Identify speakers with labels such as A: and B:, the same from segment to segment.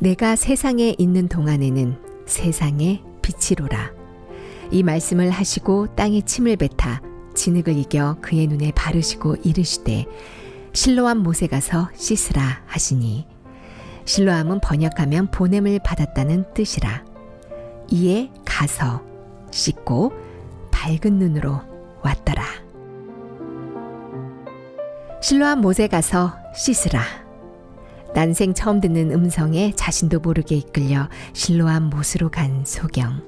A: 내가 세상에 있는 동안에는 세상의 빛이로라. 이 말씀을 하시고 땅에 침을 뱉아 진흙을 이겨 그의 눈에 바르시고 이르시되 실로암 못에 가서 씻으라 하시니, 실로암은 번역하면 보냄을 받았다는 뜻이라. 이에 가서 씻고 밝은 눈으로 왔더라. 실로암 못에 가서 씻으라. 난생 처음 듣는 음성에 자신도 모르게 이끌려 실로암 못으로 간 소경.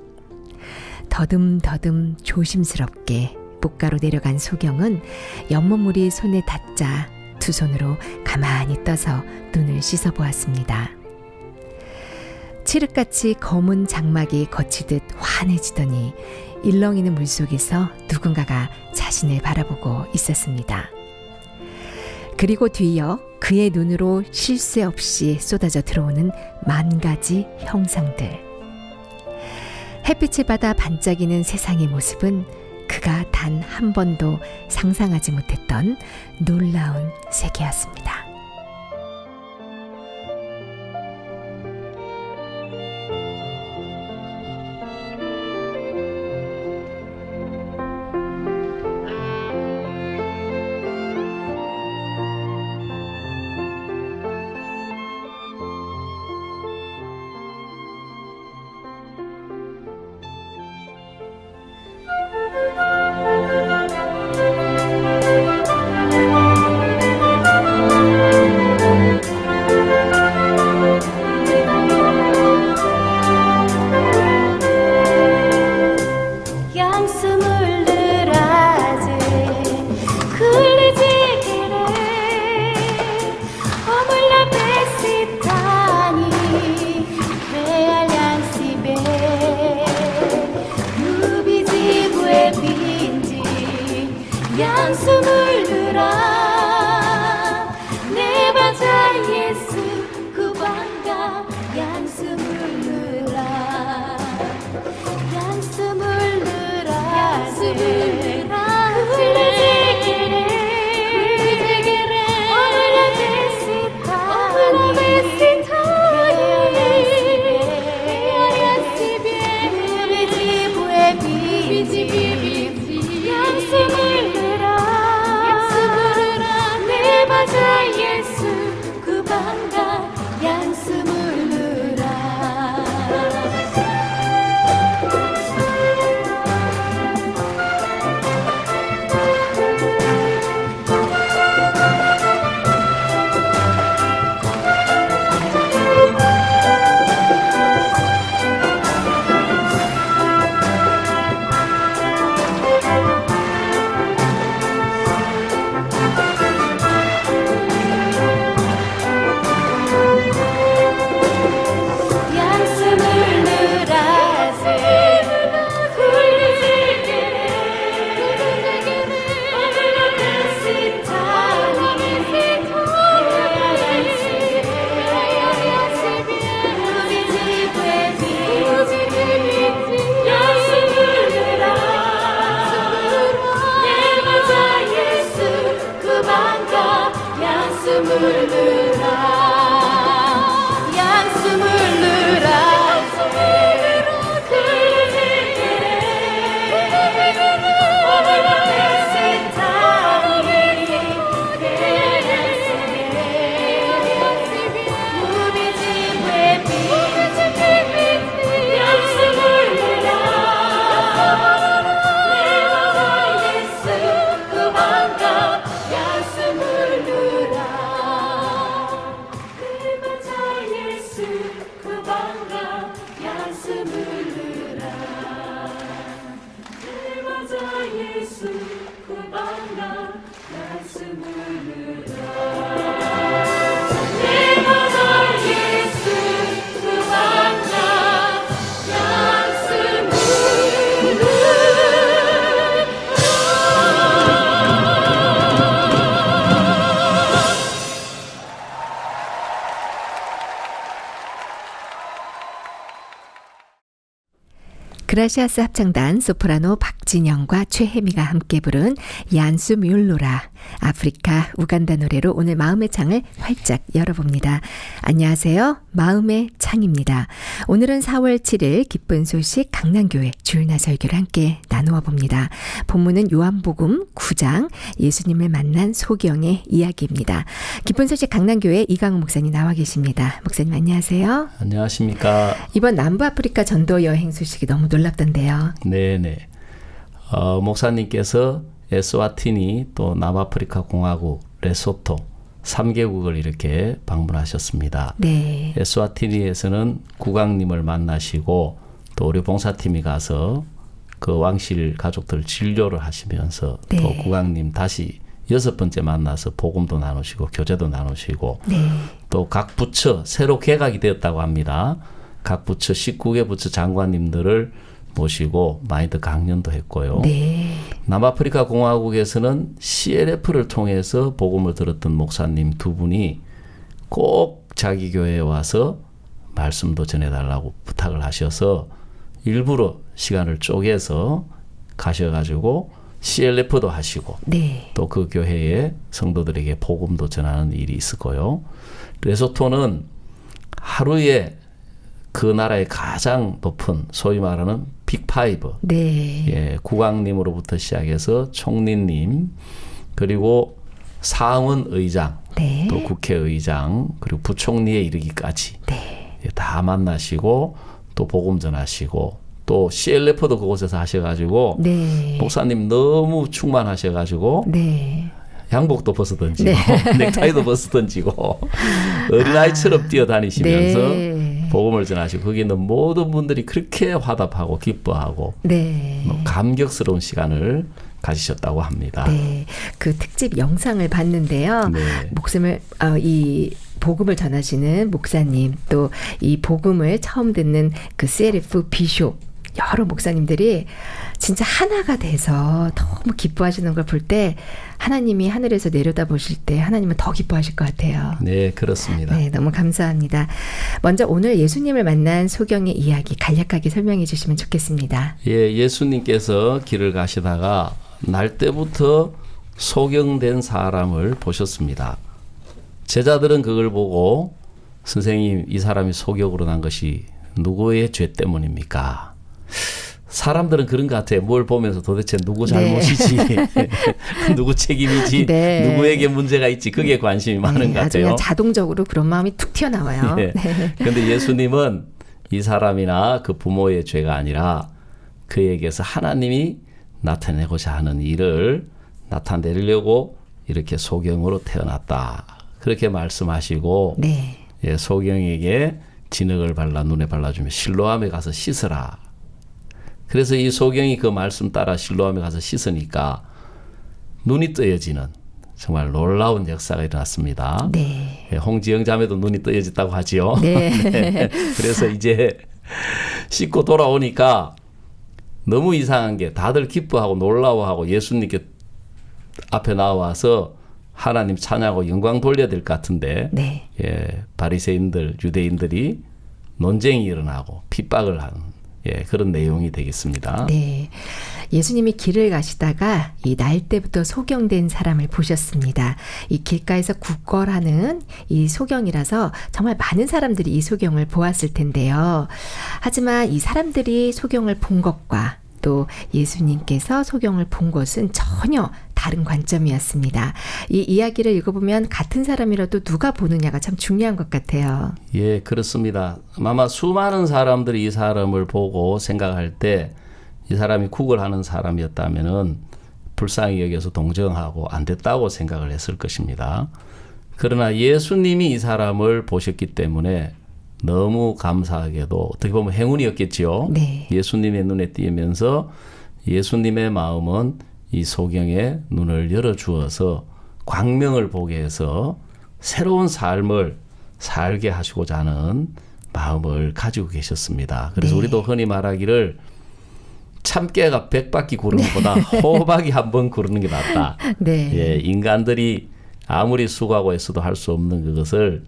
A: 더듬더듬 조심스럽게 목가로 내려간 소경은 연못물이 손에 닿자 두 손으로 가만히 떠서 눈을 씻어 보았습니다. 칠흑같이 검은 장막이 거치듯 환해지더니 일렁이는 물속에서 누군가가 자신을 바라보고 있었습니다. 그리고 뒤이어 그의 눈으로 쉴 새 없이 쏟아져 들어오는 만 가지 형상들. 햇빛을 받아 반짝이는 세상의 모습은 그가 단 한 번도 상상하지 못했던 놀라운 세계였습니다. 그라시아스 합창단 소프라노 박진영과 최혜미가 함께 부른 얀수 뮬로라 아프리카 우간다 노래로 오늘 마음의 창을 활짝 열어봅니다. 안녕하세요. 마음의 창입니다. 오늘은 4월 7일 기쁜 소식 강남교회 주일날 설교를 함께 나누어 봅니다. 본문은 요한복음 9장 예수님을 만난 소경의 이야기입니다. 기쁜 소식 강남교회 이강우 목사님 나와 계십니다. 목사님 안녕하세요.
B: 안녕하십니까.
A: 이번 남부아프리카 전도 여행 소식이 너무 놀랍던데요.
B: 네네. 목사님께서 에스와티니 또 남아프리카 공화국 레소토 3개국을 이렇게 방문하셨습니다.
A: 네.
B: 에스와티니에서는 국왕님을 만나시고 또 우리 봉사팀이 가서 그 왕실 가족들 진료를 하시면서
A: 네.
B: 또 국왕님 다시 6번째 만나서 복음도 나누시고 교제도 나누시고
A: 네.
B: 또 각 부처 새로 개각이 되었다고 합니다. 각 부처 19개 부처 장관님들을 모시고 많이들 강연도 했고요.
A: 네.
B: 남아프리카 공화국에서는 CLF를 통해서 복음을 들었던 목사님 두 분이 꼭 자기 교회에 와서 말씀도 전해달라고 부탁을 하셔서 일부러 시간을 쪼개서 가셔가지고 CLF도 하시고
A: 네.
B: 또 그 교회의 성도들에게 복음도 전하는 일이 있었고요. 레소토는 하루에 그 나라의 가장 높은 소위 말하는 빅5
A: 네.
B: 예, 국왕님으로부터 시작해서 총리님 그리고 상원 의장
A: 네.
B: 또 국회의장 그리고 부총리에 이르기까지
A: 네.
B: 예, 다 만나시고 또 복음 전하시고 또 CLF도 그곳에서 하셔가지고
A: 네.
B: 목사님 너무 충만하셔가지고
A: 네.
B: 양복도 벗어 던지고 넥타이도 벗어 던지고 어린아이처럼 뛰어다니시면서
A: 네.
B: 복음을 전하시고 거기 있는 모든 분들이 그렇게 화답하고 기뻐하고
A: 네.
B: 감격스러운 시간을 가지셨다고 합니다.
A: 네. 그 특집 영상을 봤는데요.
B: 네.
A: 이 복음을 전하시는 목사님 또 이 복음을 처음 듣는 그 CLF 비숍 여러 목사님들이 진짜 하나가 돼서 너무 기뻐하시는 걸 볼 때 하나님이 하늘에서 내려다 보실 때 하나님은 더 기뻐하실 것 같아요.
B: 네, 그렇습니다.
A: 네, 너무 감사합니다. 먼저 오늘 예수님을 만난 소경의 이야기 간략하게 설명해 주시면 좋겠습니다.
B: 예, 예수님께서 길을 가시다가 날 때부터 소경된 사람을 보셨습니다. 제자들은 그걸 보고 선생님 이 사람이 소경으로 난 것이 누구의 죄 때문입니까? 사람들은 그런 것 같아요. 뭘 보면서 도대체 누구 잘못이지, 네. 누구 책임이지,
A: 네.
B: 누구에게 문제가 있지 그게 관심이 많은 것
A: 아주
B: 같아요.
A: 그냥 자동적으로 그런 마음이 툭 튀어나와요.
B: 그런데 네. 예수님은 이 사람이나 그 부모의 죄가 아니라 그에게서 하나님이 나타내고자 하는 일을 나타내려고 이렇게 소경으로 태어났다. 그렇게 말씀하시고
A: 네.
B: 예, 소경에게 진흙을 발라 눈에 발라주며 실로암에 가서 씻으라. 그래서 이 소경이 그 말씀 따라 실로암에 가서 씻으니까 눈이 뜨여지는 정말 놀라운 역사가 일어났습니다.
A: 네.
B: 예, 홍지영 자매도 눈이 뜨여졌다고 하지요.
A: 네.
B: 네. 그래서 이제 씻고 돌아오니까 너무 이상한 게 다들 기뻐하고 놀라워하고 예수님께 앞에 나와서 하나님 찬양하고 영광 돌려야 될 것 같은데
A: 네.
B: 예, 바리새인들 유대인들이 논쟁이 일어나고 핍박을 하는 예, 그런 내용이 되겠습니다.
A: 네. 예수님이 길을 가시다가 이 날 때부터 소경된 사람을 보셨습니다. 이 길가에서 굳건하는 이 소경이라서 정말 많은 사람들이 이 소경을 보았을 텐데요. 하지만 이 사람들이 소경을 본 것과 또 예수님께서 소경을 본 것은 전혀 다른 관점이었습니다. 이 이야기를 읽어보면 같은 사람이라도 누가 보느냐가 참 중요한 것 같아요.
B: 예, 그렇습니다. 아마 수많은 사람들이 이 사람을 보고 생각할 때 이 사람이 국을 하는 사람이었다면은 불쌍히 여겨서 동정하고 안 됐다고 생각을 했을 것입니다. 그러나 예수님이 이 사람을 보셨기 때문에 너무 감사하게도 어떻게 보면 행운이었겠지요.
A: 네.
B: 예수님의 눈에 띄면서 예수님의 마음은 이 소경의 눈을 열어주어서 광명을 보게 해서 새로운 삶을 살게 하시고자 하는 마음을 가지고 계셨습니다. 그래서
A: 네.
B: 우리도 흔히 말하기를 참깨가 100바퀴 구르는 것보다 호박이 한 번 구르는 게 낫다.
A: 네.
B: 예, 인간들이 아무리 수고하고 애써도 할 수 없는 그것을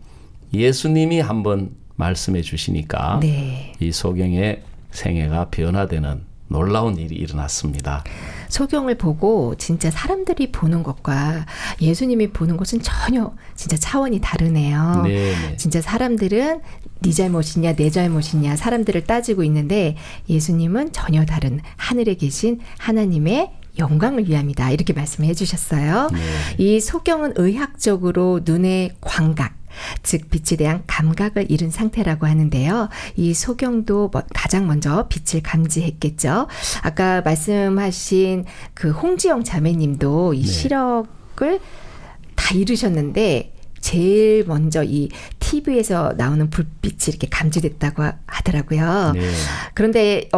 B: 예수님이 한번 말씀해 주시니까
A: 네.
B: 이 소경의 생애가 변화되는 놀라운 일이 일어났습니다.
A: 소경을 보고 진짜 사람들이 보는 것과 예수님이 보는 것은 전혀 진짜 차원이 다르네요.
B: 네.
A: 진짜 사람들은 네 잘못이냐 내 잘못이냐 사람들을 따지고 있는데 예수님은 전혀 다른 하늘에 계신 하나님의 영광을 위함이다. 이렇게 말씀해 주셨어요.
B: 네.
A: 이 소경은 의학적으로 눈의 광각, 즉 빛에 대한 감각을 잃은 상태라고 하는데요. 이 소경도 가장 먼저 빛을 감지했겠죠. 아까 말씀하신 그 홍지영 자매님도 이
B: 네.
A: 시력을 다 잃으셨는데 제일 먼저 이 TV에서 나오는 불빛이 이렇게 감지됐다고 하더라고요.
B: 네.
A: 그런데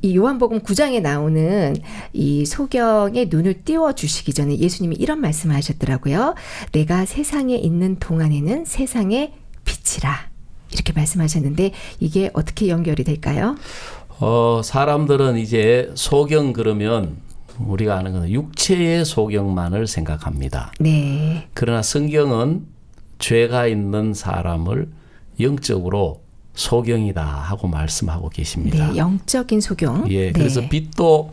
A: 이 요한복음 9장에 나오는 이 소경의 눈을 띄워 주시기 전에 예수님이 이런 말씀을 하셨더라고요. 내가 세상에 있는 동안에는 세상의 빛이라. 이렇게 말씀하셨는데 이게 어떻게 연결이 될까요?
B: 사람들은 이제 소경 그러면 우리가 아는 건 육체의 소경만을 생각합니다.
A: 네.
B: 그러나 성경은 죄가 있는 사람을 영적으로 소경이다 하고 말씀하고 계십니다.
A: 네, 영적인 소경.
B: 예, 그래서
A: 네.
B: 빛도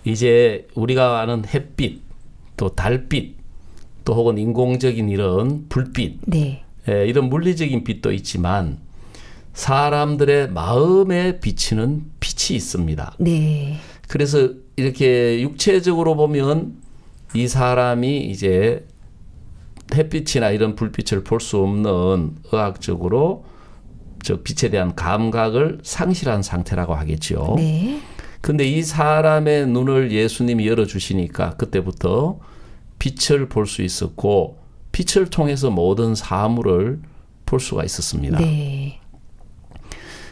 B: 이제 우리가 아는 햇빛, 또 달빛, 또 혹은 인공적인 이런 불빛,
A: 네.
B: 이런 물리적인 빛도 있지만 사람들의 마음에 비치는 빛이 있습니다.
A: 네.
B: 그래서 이렇게 육체적으로 보면 이 사람이 이제 햇빛이나 이런 불빛을 볼 수 없는 의학적으로 즉 빛에 대한 감각을 상실한 상태라고 하겠죠.
A: 네.
B: 근데 이 사람의 눈을 예수님이 열어주시니까 그때부터 빛을 볼 수 있었고 빛을 통해서 모든 사물을 볼 수가 있었습니다.
A: 네.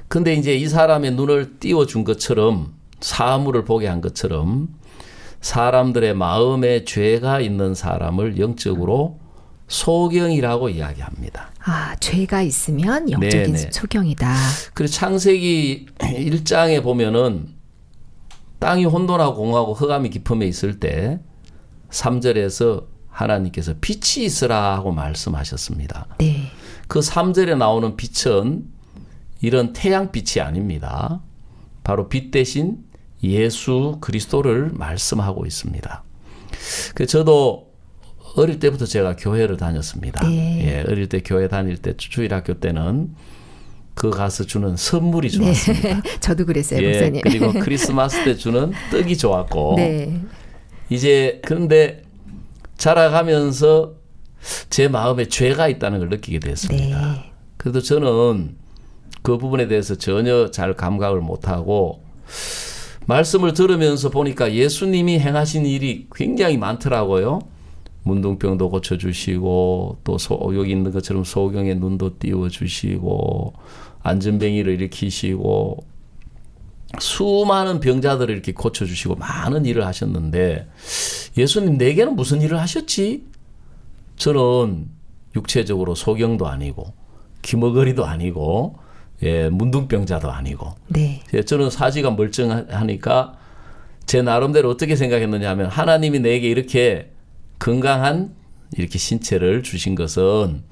B: 근데 이제 이 사람의 눈을 띄워준 것처럼 사물을 보게 한 것처럼 사람들의 마음에 죄가 있는 사람을 영적으로 소경이라고 이야기합니다.
A: 아, 죄가 있으면 영적인
B: 네네.
A: 소경이다.
B: 그리고 창세기 1장에 보면은 땅이 혼돈하고 공하고 흑암이 깊음에 있을 때 3절에서 하나님께서 빛이 있으라 하고 말씀하셨습니다.
A: 네.
B: 그 3절에 나오는 빛은 이런 태양빛이 아닙니다. 바로 빛 대신 예수 그리스도를 말씀하고 있습니다. 그 저도 어릴 때부터 제가 교회를 다녔습니다.
A: 네.
B: 예, 어릴 때 교회 다닐 때 주일학교 때는 그 가서 주는 선물이 좋았습니다.
A: 네. 저도 그랬어요,
B: 예,
A: 목사님.
B: 그리고 크리스마스 때 주는 떡이 좋았고
A: 네.
B: 이제 그런데 자라가면서 제 마음에 죄가 있다는 걸 느끼게 됐습니다.
A: 네.
B: 그래도 저는 그 부분에 대해서 전혀 잘 감각을 못하고 말씀을 들으면서 보니까 예수님이 행하신 일이 굉장히 많더라고요. 문둥병도 고쳐주시고 또 여기 있는 것처럼 소경의 눈도 띄워주시고 안전뱅이를 일으키시고 수많은 병자들을 이렇게 고쳐주시고 많은 일을 하셨는데 예수님 내게는 무슨 일을 하셨지? 저는 육체적으로 소경도 아니고 기머거리도 아니고 예, 문둥병자도 아니고
A: 네.
B: 저는 사지가 멀쩡하니까 제 나름대로 어떻게 생각했느냐 하면 하나님이 내게 이렇게 건강한 이렇게 신체를 주신 것은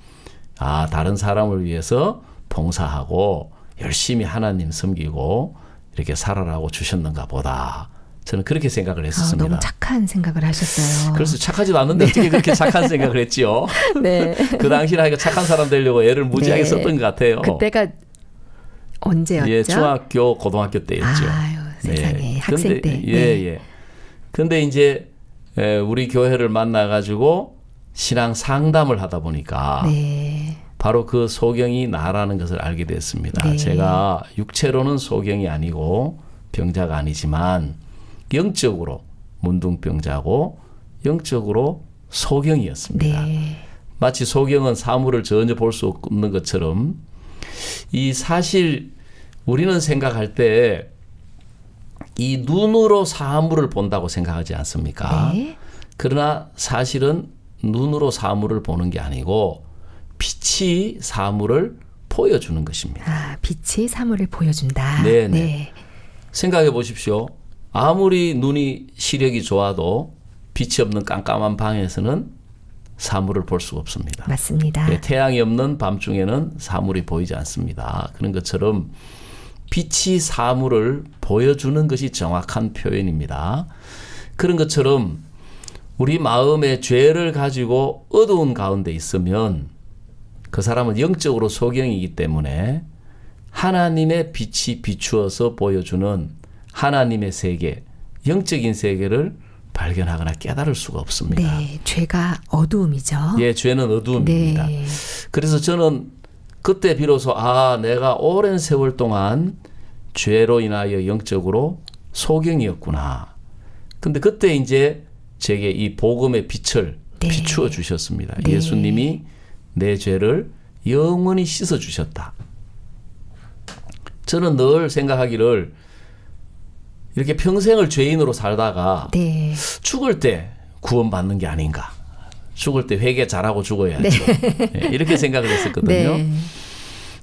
B: 다른 사람을 위해서 봉사하고 열심히 하나님 섬기고 이렇게 살아라고 주셨는가 보다. 저는 그렇게 생각을 했었습니다.
A: 너무 착한 생각을 하셨어요.
B: 그래서 착하지도 않는데 어떻게 그렇게 착한 생각을 했지요?
A: 네.
B: 그 당시에 하니까 착한 사람 되려고 애를 무지하게
A: 네.
B: 썼던 것 같아요.
A: 그때가 언제였죠?
B: 예, 중학교, 고등학교 때였죠.
A: 아유, 세상에. 학생 때.
B: 예,
A: 네.
B: 예. 근데 이제 우리 교회를 만나가지고 신앙 상담을 하다 보니까
A: 네.
B: 바로 그 소경이 나라는 것을 알게 됐습니다.
A: 네.
B: 제가 육체로는 소경이 아니고 병자가 아니지만 영적으로 문둥병자고 영적으로 소경이었습니다.
A: 네.
B: 마치 소경은 사물을 전혀 볼 수 없는 것처럼 이 사실 우리는 생각할 때 이 눈으로 사물을 본다고 생각하지 않습니까?
A: 네.
B: 그러나 사실은 눈으로 사물을 보는 게 아니고 빛이 사물을 보여주는 것입니다.
A: 아, 빛이 사물을 보여준다.
B: 네네.
A: 네.
B: 생각해 보십시오. 아무리 눈이 시력이 좋아도 빛이 없는 깜깜한 방에서는 사물을 볼 수가 없습니다.
A: 맞습니다.
B: 예, 태양이 없는 밤중에는 사물이 보이지 않습니다. 그런 것처럼 빛이 사물을 보여주는 것이 정확한 표현입니다. 그런 것처럼 우리 마음에 죄를 가지고 어두운 가운데 있으면 그 사람은 영적으로 소경이기 때문에 하나님의 빛이 비추어서 보여주는 하나님의 세계, 영적인 세계를 발견하거나 깨달을 수가 없습니다.
A: 네, 죄가 어두움이죠.
B: 예, 죄는 어두움입니다.
A: 네.
B: 그래서 저는 그때 비로소 내가 오랜 세월 동안 죄로 인하여 영적으로 소경이었구나. 근데 그때 이제 제게 이 복음의 빛을
A: 네.
B: 비추어 주셨습니다.
A: 네.
B: 예수님이 내 죄를 영원히 씻어 주셨다. 저는 늘 생각하기를 이렇게 평생을 죄인으로 살다가
A: 네.
B: 죽을 때 구원받는 게 아닌가. 죽을 때 회개 잘하고 죽어야죠. 네, 이렇게 생각을 했었거든요.
A: 네.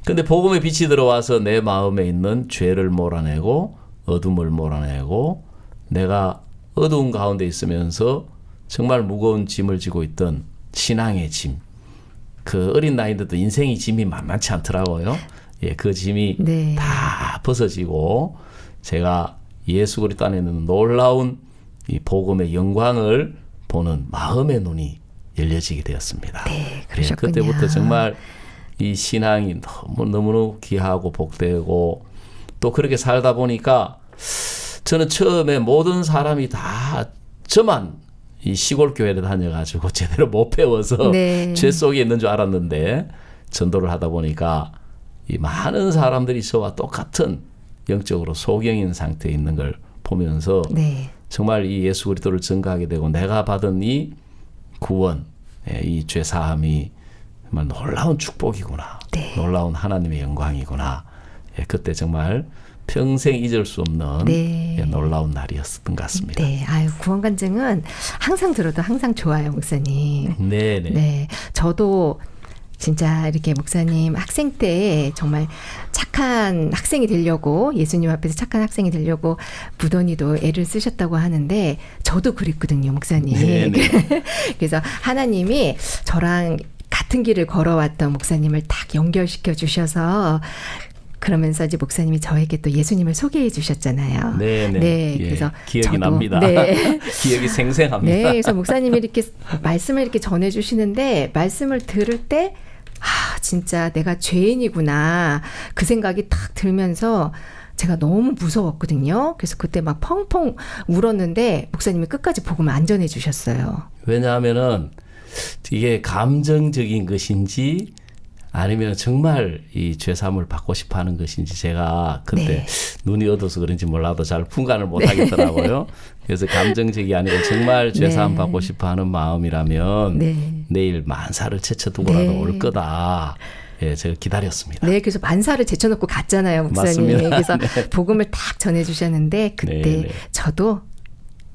B: 근데 복음의 빛이 들어와서 내 마음에 있는 죄를 몰아내고 어둠을 몰아내고 내가 어두운 가운데 있으면서 정말 무거운 짐을 지고 있던 신앙의 짐. 그 어린 나이인데도 인생의 짐이 만만치 않더라고요. 예, 그 짐이
A: 네.
B: 다 벗어지고 제가 예수 그리스도 안에 있는 놀라운 이 복음의 영광을 보는 마음의 눈이 열려지게 되었습니다.
A: 네,
B: 예,
A: 그러셨군요.
B: 그때부터 정말 이 신앙이 너무너무 귀하고 복되고 또 그렇게 살다 보니까 저는 처음에 모든 사람이 다 저만 이 시골 교회를 다녀가지고 제대로 못 배워서
A: 네.
B: 죄 속에 있는 줄 알았는데 전도를 하다 보니까 이 많은 사람들이 저와 똑같은 영적으로 소경인 상태에 있는 걸 보면서
A: 네.
B: 정말 이 예수 그리스도를 증거하게 되고 내가 받은 이 구원, 이 죄 사함이 정말 놀라운 축복이구나.
A: 네.
B: 놀라운 하나님의 영광이구나. 그때 정말 평생 잊을 수 없는
A: 네.
B: 놀라운 날이었던 것 같습니다.
A: 네. 아유, 구원 간증은 항상 들어도 항상 좋아요, 목사님.
B: 네네.
A: 네. 저도 진짜 이렇게 목사님 학생 때 정말 착한 학생이 되려고 예수님 앞에서 착한 학생이 되려고 무던히도 애를 쓰셨다고 하는데 저도 그랬거든요, 목사님.
B: 네네.
A: 그래서 하나님이 저랑 같은 길을 걸어왔던 목사님을 딱 연결시켜 주셔서 그러면서 이제 목사님이 저에게 또 예수님을 소개해 주셨잖아요.
B: 네네.
A: 네,
B: 예,
A: 그래서
B: 기억이
A: 저도,
B: 납니다.
A: 네.
B: 기억이 생생합니다.
A: 네, 그래서 목사님이 이렇게 말씀을 이렇게 전해 주시는데 말씀을 들을 때 진짜 내가 죄인이구나 그 생각이 딱 들면서 제가 너무 무서웠거든요. 그래서 그때 막 펑펑 울었는데 목사님이 끝까지 복음을 안 전해 주셨어요.
B: 왜냐하면은 이게 감정적인 것인지 아니면 정말 이 죄사함을 받고 싶어하는 것인지 제가 그때
A: 네.
B: 눈이 어두워서 그런지 몰라도 잘 분간을 못 하겠더라고요. 그래서 감정적이 아니고 정말 죄사함
A: 네.
B: 받고 싶어하는 마음이라면
A: 네.
B: 내일 만사를 제쳐두고라도
A: 네.
B: 올 거다. 예, 제가 기다렸습니다.
A: 네, 그래서 만사를 제쳐놓고 갔잖아요, 목사님.
B: 맞습니다.
A: 그래서
B: 네.
A: 복음을 딱 전해주셨는데 그때
B: 네, 네.
A: 저도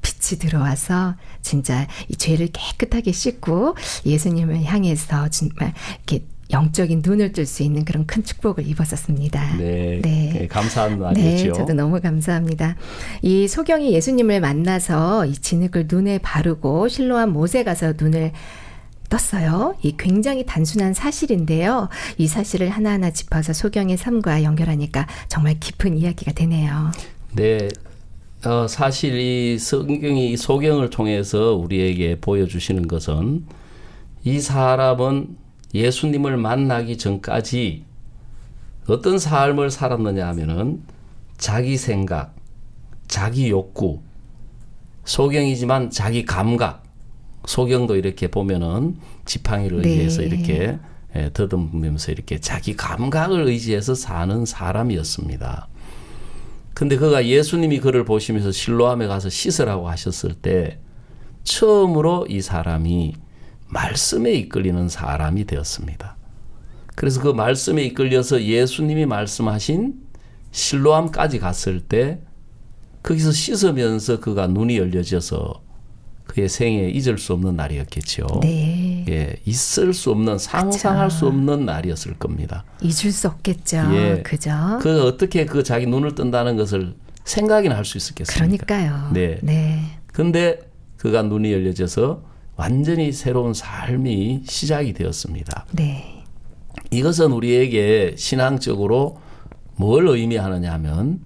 A: 빛이 들어와서 진짜 이 죄를 깨끗하게 씻고 예수님을 향해서 정말 이렇게 영적인 눈을 뜰 수 있는 그런 큰 축복을 입었었습니다.
B: 네,
A: 네.
B: 네, 감사한
A: 네,
B: 날이었죠.
A: 저도 너무 감사합니다. 이 소경이 예수님을 만나서 이 진흙을 눈에 바르고 실로암 못에 가서 눈을 떴어요. 이 굉장히 단순한 사실인데요. 이 사실을 하나하나 짚어서 소경의 삶과 연결하니까 정말 깊은 이야기가 되네요.
B: 네, 사실 이 성경이 이 소경을 통해서 우리에게 보여주시는 것은 이 사람은 예수님을 만나기 전까지 어떤 삶을 살았느냐 하면은 자기 생각, 자기 욕구, 소경이지만 자기 감각, 소경도 이렇게 보면은 지팡이를
A: 네.
B: 의지해서 이렇게 더듬으면서 이렇게 자기 감각을 의지해서 사는 사람이었습니다. 근데 그가 예수님이 그를 보시면서 실로암에 가서 씻으라고 하셨을 때 처음으로 이 사람이 말씀에 이끌리는 사람이 되었습니다. 그래서 그 말씀에 이끌려서 예수님이 말씀하신 실로암까지 갔을 때 거기서 씻으면서 그가 눈이 열려져서 그의 생에 잊을 수 없는 날이었겠죠.
A: 네.
B: 예, 있을 수 없는 상상할 수 없는 날이었을 겁니다.
A: 잊을 수 없겠죠.
B: 예.
A: 그죠?
B: 그 어떻게 그 자기 눈을 뜬다는 것을 생각이나 할 수 있었겠습니까?
A: 그러니까요.
B: 네.
A: 네.
B: 근데 그가 눈이 열려져서 완전히 새로운 삶이 시작이 되었습니다.
A: 네.
B: 이것은 우리에게 신앙적으로 뭘 의미하느냐 하면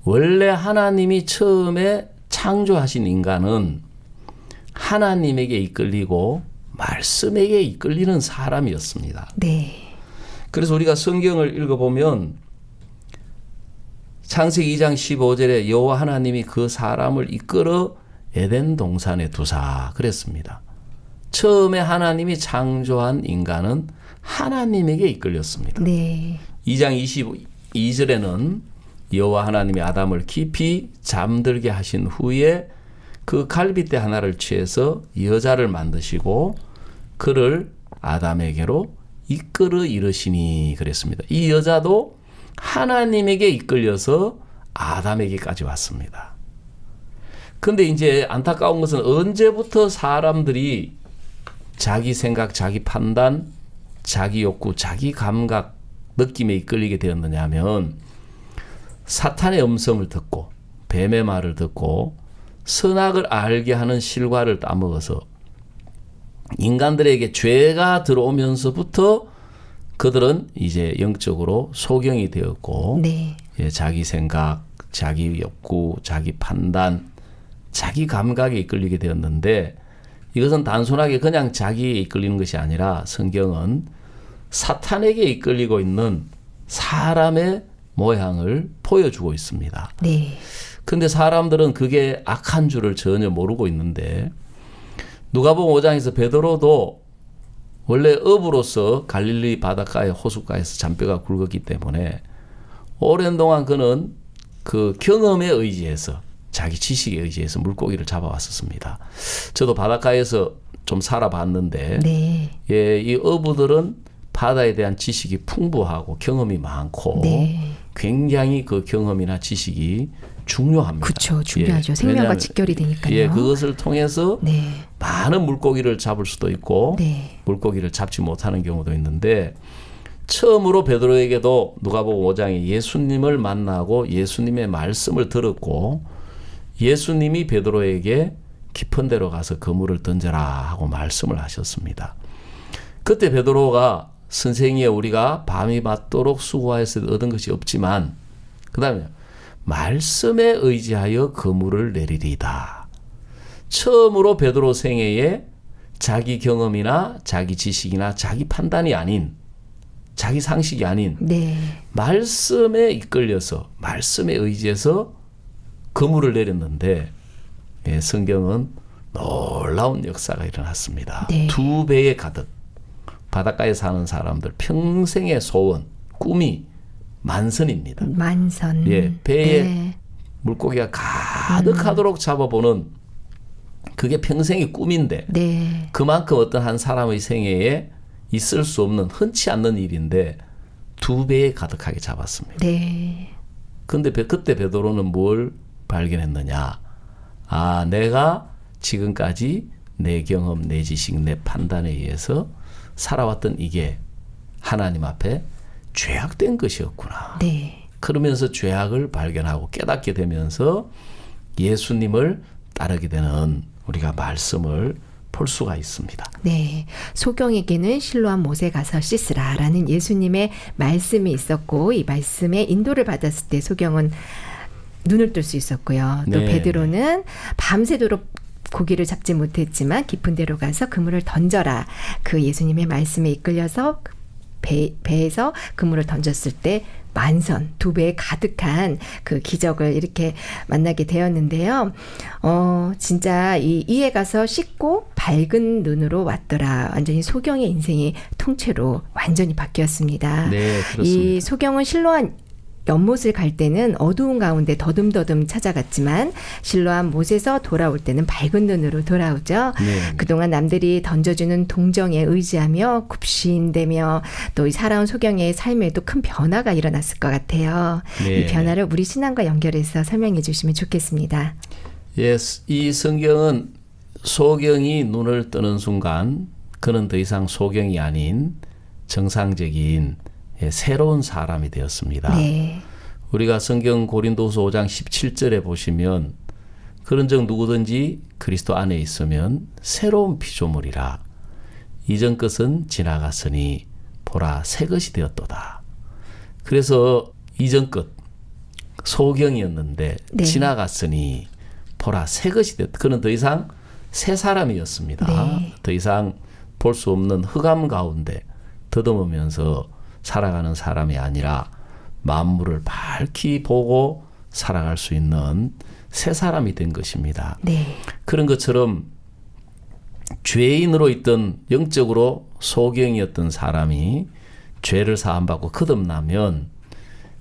B: 원래 하나님이 처음에 창조하신 인간은 하나님에게 이끌리고 말씀에게 이끌리는 사람이었습니다.
A: 네.
B: 그래서 우리가 성경을 읽어보면 창세기 2장 15절에 여호와 하나님이 그 사람을 이끌어 에덴 동산에 두사 그랬습니다. 처음에 하나님이 창조한 인간은 하나님에게 이끌렸습니다.
A: 네.
B: 2장 22절에는 여호와 하나님이 아담을 깊이 잠들게 하신 후에 그 갈빗대 하나를 취해서 여자를 만드시고 그를 아담에게로 이끌어 이르시니 그랬습니다. 이 여자도 하나님에게 이끌려서 아담에게까지 왔습니다. 근데 이제 안타까운 것은 언제부터 사람들이 자기 생각, 자기 판단, 자기 욕구, 자기 감각, 느낌에 이끌리게 되었느냐 하면 사탄의 음성을 듣고 뱀의 말을 듣고 선악을 알게 하는 실과를 따먹어서 인간들에게 죄가 들어오면서부터 그들은 이제 영적으로 소경이 되었고
A: 네.
B: 자기 생각, 자기 욕구, 자기 판단, 자기 감각에 이끌리게 되었는데 이것은 단순하게 그냥 자기에 이끌리는 것이 아니라 성경은 사탄에게 이끌리고 있는 사람의 모양을 보여주고 있습니다.
A: 네.
B: 근데 사람들은 그게 악한 줄을 전혀 모르고 있는데 누가복음 5장에서 베드로도 원래 어부로서 갈릴리 바닷가의 호숫가에서 잔뼈가 굵었기 때문에 오랜 동안 그는 그 경험에 의지해서 자기 지식에 의지해서 물고기를 잡아왔었습니다. 저도 바닷가에서 좀 살아봤는데
A: 네.
B: 예, 이 어부들은 바다에 대한 지식이 풍부하고 경험이 많고
A: 네.
B: 굉장히 그 경험이나 지식이 중요합니다.
A: 그렇죠. 중요하죠.
B: 예,
A: 생명과
B: 왜냐하면,
A: 직결이 되니까요.
B: 예, 그것을 통해서
A: 네.
B: 많은 물고기를 잡을 수도 있고
A: 네.
B: 물고기를 잡지 못하는 경우도 있는데 처음으로 베드로에게도 누가복음 5장에 예수님을 만나고 예수님의 말씀을 들었고 예수님이 베드로에게 깊은 데로 가서 그물을 던져라 하고 말씀을 하셨습니다. 그때 베드로가 선생이여 우리가 밤이 맞도록 수고하여서 얻은 것이 없지만 그 다음에 말씀에 의지하여 그물을 내리리이다. 처음으로 베드로 생애에 자기 경험이나 자기 지식이나 자기 판단이 아닌 자기 상식이 아닌
A: 네.
B: 말씀에 이끌려서 말씀에 의지해서 그물을 내렸는데 예, 성경은 놀라운 역사가 일어났습니다.
A: 네.
B: 2배에 가득 바닷가에 사는 사람들 평생의 소원, 꿈이 만선입니다.
A: 만선.
B: 예, 배에
A: 네.
B: 물고기가 가득하도록 잡아보는 그게 평생의 꿈인데
A: 네.
B: 그만큼 어떤 한 사람의 생애에 있을 수 없는 흔치 않는 일인데 2배에 가득하게 잡았습니다.
A: 네.
B: 근데 그때 베드로는 뭘 발견했느냐? 아, 내가 지금까지 내 경험, 내 지식, 내 판단에 의해서 살아왔던 이게 하나님 앞에 죄악된 것이었구나.
A: 네.
B: 그러면서 죄악을 발견하고 깨닫게 되면서 예수님을 따르게 되는 우리가 말씀을 볼 수가 있습니다.
A: 네. 소경에게는 실로암 못에 가서 씻으라라는 예수님의 말씀이 있었고 이 말씀에 인도를 받았을 때 소경은 눈을 뜰 수 있었고요. 또
B: 네.
A: 베드로는 밤새도록 고기를 잡지 못했지만 깊은 데로 가서 그물을 던져라. 그 예수님의 말씀에 이끌려서 배에서 그물을 던졌을 때 만선 2배에 가득한 그 기적을 이렇게 만나게 되었는데요. 진짜 이에 가서 씻고 밝은 눈으로 왔더라. 완전히 소경의 인생이 통째로 완전히 바뀌었습니다.
B: 네, 그렇습니다.
A: 이 소경은 실로암 연못을 갈 때는 어두운 가운데 더듬더듬 찾아갔지만 실로암 못에서 돌아올 때는 밝은 눈으로 돌아오죠.
B: 네.
A: 그동안 남들이 던져주는 동정에 의지하며 굽신대며 또 이 살아온 소경의 삶에도 큰 변화가 일어났을 것 같아요.
B: 네.
A: 이 변화를 우리 신앙과 연결해서 설명해 주시면 좋겠습니다.
B: 예, 이 성경은 소경이 눈을 뜨는 순간 그는 더 이상 소경이 아닌 정상적인 새로운 사람이 되었습니다.
A: 네.
B: 우리가 성경 고린도서 5장 17절에 보시면 그런즉 누구든지 그리스도 안에 있으면 새로운 피조물이라 이전 것은 지나갔으니 보라 새 것이 되었도다. 그래서 이전 것 소경이었는데
A: 네.
B: 지나갔으니 보라 새 것이 됐다. 그는 더 이상 새 사람이었습니다.
A: 네.
B: 더 이상 볼 수 없는 흑암 가운데 더듬으면서 살아가는 사람이 아니라 만물을 밝히 보고 살아갈 수 있는 새 사람이 된 것입니다.
A: 네.
B: 그런 것처럼 죄인으로 있던 영적으로 소경이었던 사람이 죄를 사함받고 거듭나면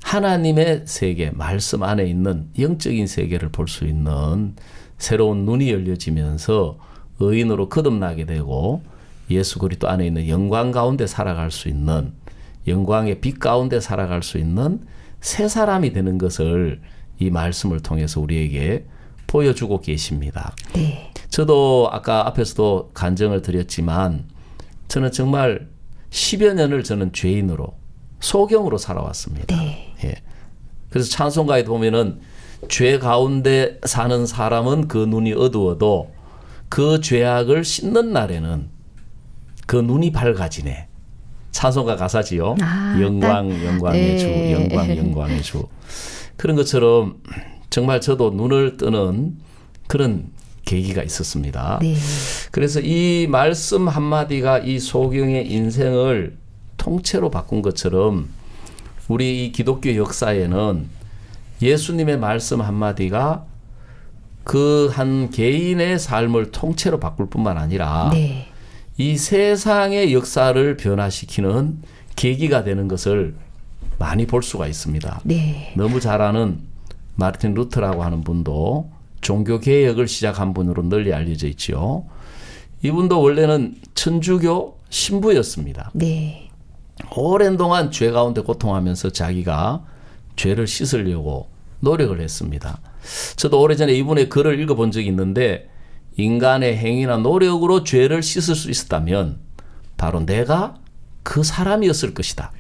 B: 하나님의 세계, 말씀 안에 있는 영적인 세계를 볼 수 있는 새로운 눈이 열려지면서 의인으로 거듭나게 되고 예수 그리스도 안에 있는 영광 가운데 살아갈 수 있는 영광의 빛 가운데 살아갈 수 있는 새 사람이 되는 것을 이 말씀을 통해서 우리에게 보여주고 계십니다.
A: 네.
B: 저도 아까 앞에서도 간증을 드렸지만 저는 정말 10여 년을 저는 죄인으로 소경으로 살아왔습니다.
A: 네.
B: 예. 그래서 찬송가에 보면은 죄 가운데 사는 사람은 그 눈이 어두워도 그 죄악을 씻는 날에는 그 눈이 밝아지네. 찬송가 가사지요. 영광 영광의
A: 네.
B: 주, 영광 영광의 주. 그런 것처럼 정말 저도 눈을 뜨는 그런 계기가 있었습니다.
A: 네.
B: 그래서 이 말씀 한마디가 이 소경의 인생을 통째로 바꾼 것처럼 우리 이 기독교 역사에는 예수님의 말씀 한마디가 그 한 개인의 삶을 통째로 바꿀 뿐만 아니라
A: 네.
B: 이 세상의 역사를 변화시키는 계기가 되는 것을 많이 볼 수가 있습니다.
A: 네.
B: 너무 잘 아는 마르틴 루터라고 하는 분도 종교개혁을 시작한 분으로 널리 알려져 있지요. 이분도 원래는 천주교 신부였습니다.
A: 네.
B: 오랜 동안 죄 가운데 고통하면서 자기가 죄를 씻으려고 노력을 했습니다. 저도 오래전에 이분의 글을 읽어본 적이 있는데 인간의 행위나 노력으로 죄를 씻을 수 있었다면 바로 내가 그 사람이었을 것이다.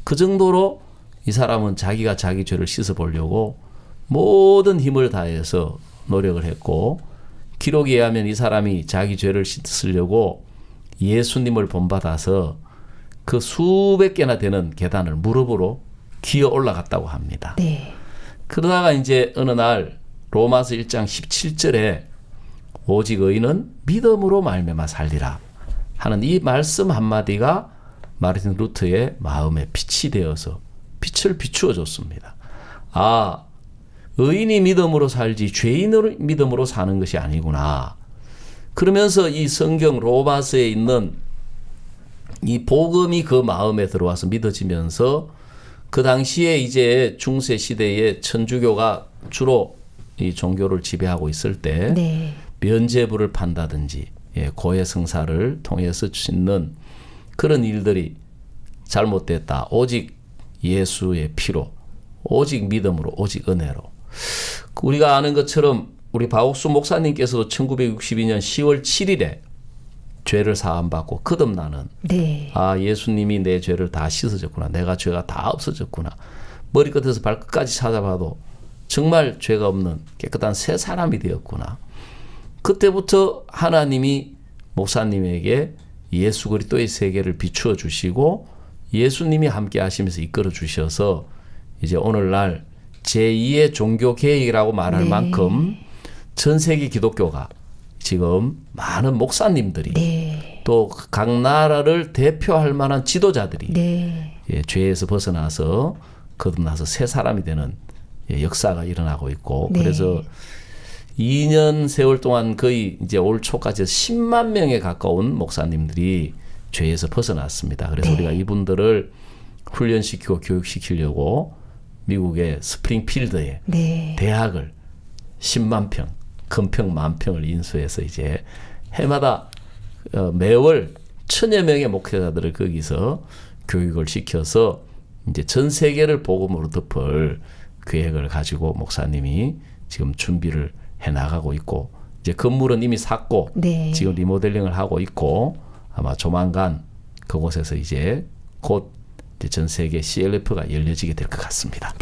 B: 그 정도로 이 사람은 자기가 자기 죄를 씻어보려고 모든 힘을 다해서 노력을 했고 기록에 의하면 이 사람이 자기 죄를 씻으려고 예수님을 본받아서 그 수백 개나 되는 계단을 무릎으로 기어 올라갔다고 합니다.
A: 네.
B: 그러다가 이제 어느 날 로마서 1장 17절에 오직 의인은 믿음으로 말미암아 살리라 하는 이 말씀 한마디가 마르틴 루터의 마음에 빛이 되어서 빛을 비추어 줬습니다. 아, 의인이 믿음으로 살지 죄인으로 믿음으로 사는 것이 아니구나. 그러면서 이 성경 로마서에 있는 이 복음이 그 마음에 들어와서 믿어지면서 그 당시에 이제 중세 시대에 천주교가 주로 이 종교를 지배하고 있을 때
A: 네.
B: 면죄부를 판다든지 고해 성사를 통해서 짓는 그런 일들이 잘못됐다. 오직 예수의 피로, 오직 믿음으로, 오직 은혜로. 우리가 아는 것처럼 우리 박옥수 목사님께서도 1962년 10월 7일에 죄를 사함받고 거듭나는
A: 네.
B: 아 예수님이 내 죄를 다 씻어줬구나. 내가 죄가 다 없어졌구나. 머리끝에서 발끝까지 찾아봐도 정말 죄가 없는 깨끗한 새 사람이 되었구나. 그때부터 하나님이 목사님에게 예수 그리스도의 세계를 비추어 주시고 예수님이 함께 하시면서 이끌어 주셔서 이제 오늘날 제2의 종교 개혁이라고 말할
A: 네.
B: 만큼 전 세계 기독교가 지금 많은 목사님들이
A: 네.
B: 또 각 나라를 대표할 만한 지도자들이
A: 네.
B: 죄에서 벗어나서 거듭나서 새 사람이 되는 역사가 일어나고 있고
A: 네.
B: 그래서 2년 세월 동안 거의 이제 올 초까지 10만 명에 가까운 목사님들이 죄에서 벗어났습니다. 그래서
A: 네.
B: 우리가 이분들을 훈련시키고 교육시키려고 미국의 스프링필드에
A: 네.
B: 대학을 10만 평, 금평, 만평을 인수해서 이제 해마다 매월 1000여 명의 목회자들을 거기서 교육을 시켜서 이제 전 세계를 복음으로 덮을 계획을 가지고 목사님이 지금 준비를 해 나가고 있고 이제 건물은 이미 샀고
A: 네.
B: 지금 리모델링을 하고 있고 아마 조만간 그곳에서 이제 곧 이제 전 세계 CLF가 열려지게 될 것 같습니다.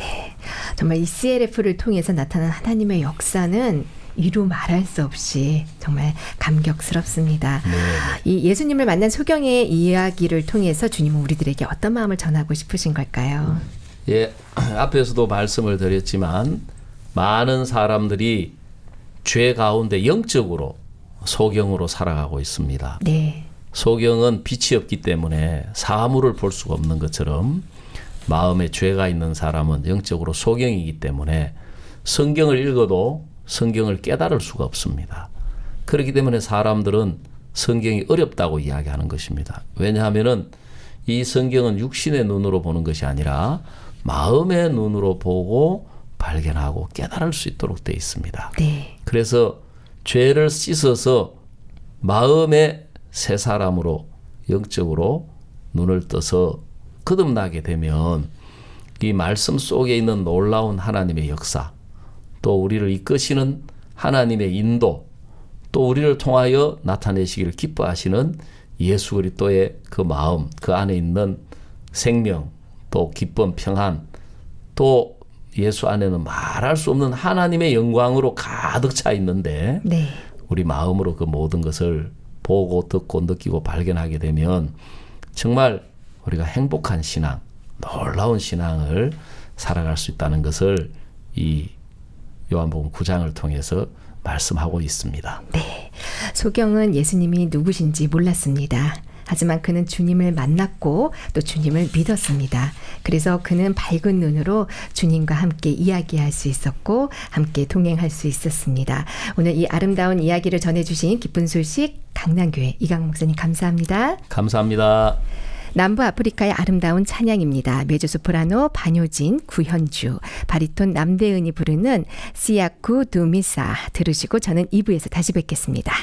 A: 정말 이 CLF를 통해서 나타난 하나님의 역사는 이루 말할 수 없이 정말 감격스럽습니다. 이 예수님을 만난 소경의 이야기를 통해서 주님은 우리들에게 어떤 마음을 전하고 싶으신 걸까요?
B: 예, 앞에서도 말씀을 드렸지만 많은 사람들이 죄 가운데 영적으로 소경으로 살아가고 있습니다.
A: 네.
B: 소경은 빛이 없기 때문에 사물을 볼 수가 없는 것처럼 마음에 죄가 있는 사람은 영적으로 소경이기 때문에 성경을 읽어도 성경을 깨달을 수가 없습니다. 그렇기 때문에 사람들은 성경이 어렵다고 이야기하는 것입니다. 왜냐하면은 이 성경은 육신의 눈으로 보는 것이 아니라 마음의 눈으로 보고 발견하고 깨달을 수 있도록 되어 있습니다.
A: 네.
B: 그래서 죄를 씻어서 마음의 새 사람으로 영적으로 눈을 떠서 거듭나게 되면 이 말씀 속에 있는 놀라운 하나님의 역사, 또 우리를 이끄시는 하나님의 인도, 또 우리를 통하여 나타내시기를 기뻐하시는 예수 그리스도의 그 마음, 그 안에 있는 생명, 또 기쁨, 평안, 또 예수 안에는 말할 수 없는 하나님의 영광으로 가득 차 있는데
A: 네.
B: 우리 마음으로 그 모든 것을 보고 듣고 느끼고 발견하게 되면 정말 우리가 행복한 신앙, 놀라운 신앙을 살아갈 수 있다는 것을 이 요한복음 9장을 통해서 말씀하고 있습니다.
A: 네. 소경은 예수님이 누구신지 몰랐습니다. 하지만 그는 주님을 만났고 또 주님을 믿었습니다. 그래서 그는 밝은 눈으로 주님과 함께 이야기할 수 있었고 함께 동행할 수 있었습니다. 오늘 이 아름다운 이야기를 전해주신 기쁜 소식 강남교회 이강 목사님 감사합니다.
B: 감사합니다.
A: 남부 아프리카의 아름다운 찬양입니다. 메조소프라노 반효진, 구현주, 바리톤 남대은이 부르는 시야쿠 두미사 들으시고 저는 2부에서 다시 뵙겠습니다.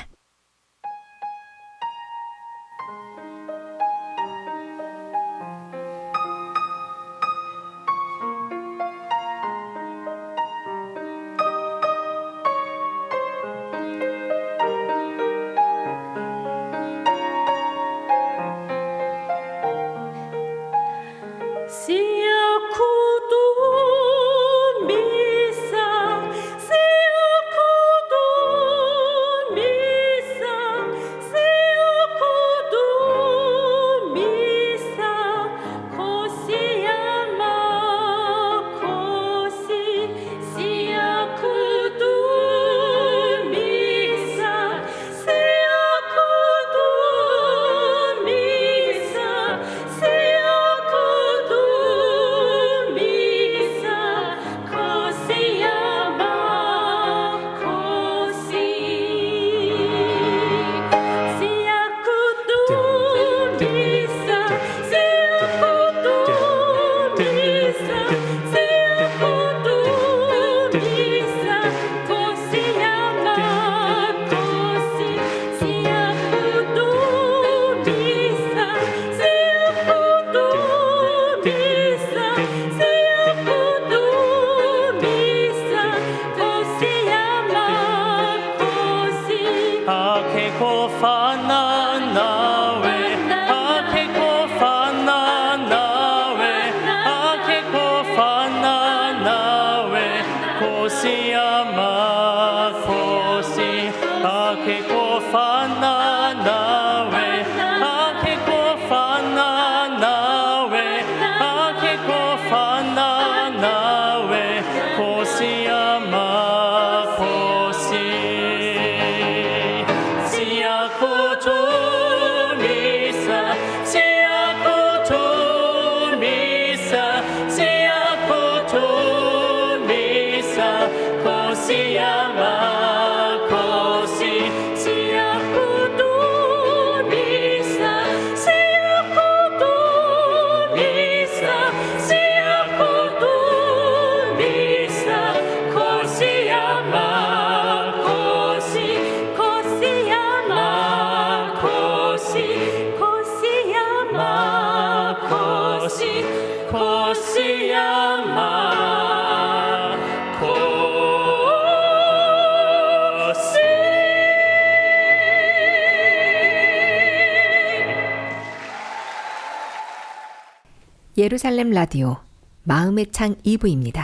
A: 예루살렘 라디오 마음의 창 2부입니다.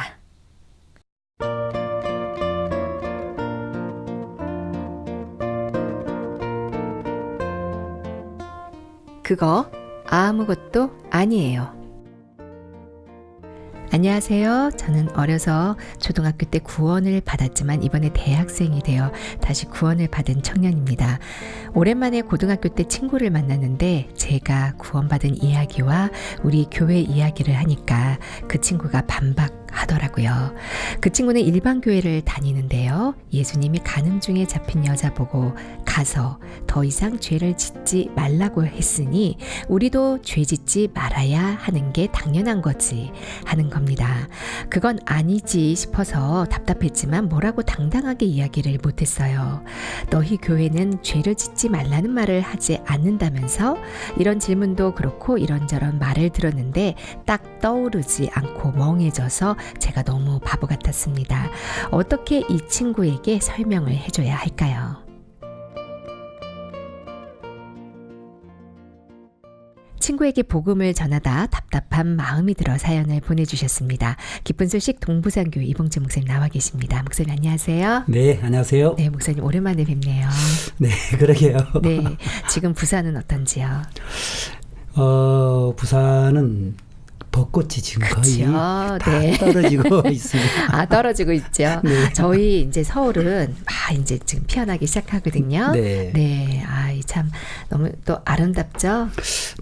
A: 그거 아무것도 아니에요. 안녕하세요. 저는 어려서 초등학교 때 구원을 받았지만 이번에 대학생이 되어 다시 구원을 받은 청년입니다. 오랜만에 고등학교 때 친구를 만났는데 제가 구원받은 이야기와 우리 교회 이야기를 하니까 그 친구가 반박하더라고요. 그 친구는 일반 교회를 다니는데요. 예수님이 간음 중에 잡힌 여자 보고 가서 더 이상 죄를 짓지 말라고 했으니 우리도 죄 짓지 말아야 하는 게 당연한 거지 하는 겁니다. 그건 아니지 싶어서 답답했지만 뭐라고 당당하게 이야기를 못했어요. 너희 교회는 죄를 짓지 말라는 말을 하지 않는다면서? 이런 질문도 그렇고 이런저런 말을 들었는데 딱 떠오르지 않고 멍해져서 제가 너무 바보 같았습니다. 어떻게 이 친구에게 설명을 해줘야 할까요? 친구에게 복음을 전하다 답답한 마음이 들어 사연을 보내주셨습니다. 기쁜 소식 동부산교회 이봉재 목사님 나와 계십니다. 목사님 안녕하세요.
C: 네, 안녕하세요.
A: 네, 목사님 오랜만에 뵙네요.
C: 네, 그러게요.
A: 네, 지금 부산은 어떤지요?
C: 부산은 벚꽃이 지금 거의 다
A: 네.
C: 떨어지고 있습니다.
A: 아, 떨어지고 있죠.
C: 네.
A: 저희 이제 서울은 이제 지금 피어나기 시작하거든요.
C: 네.
A: 네, 참 너무 또 아름답죠.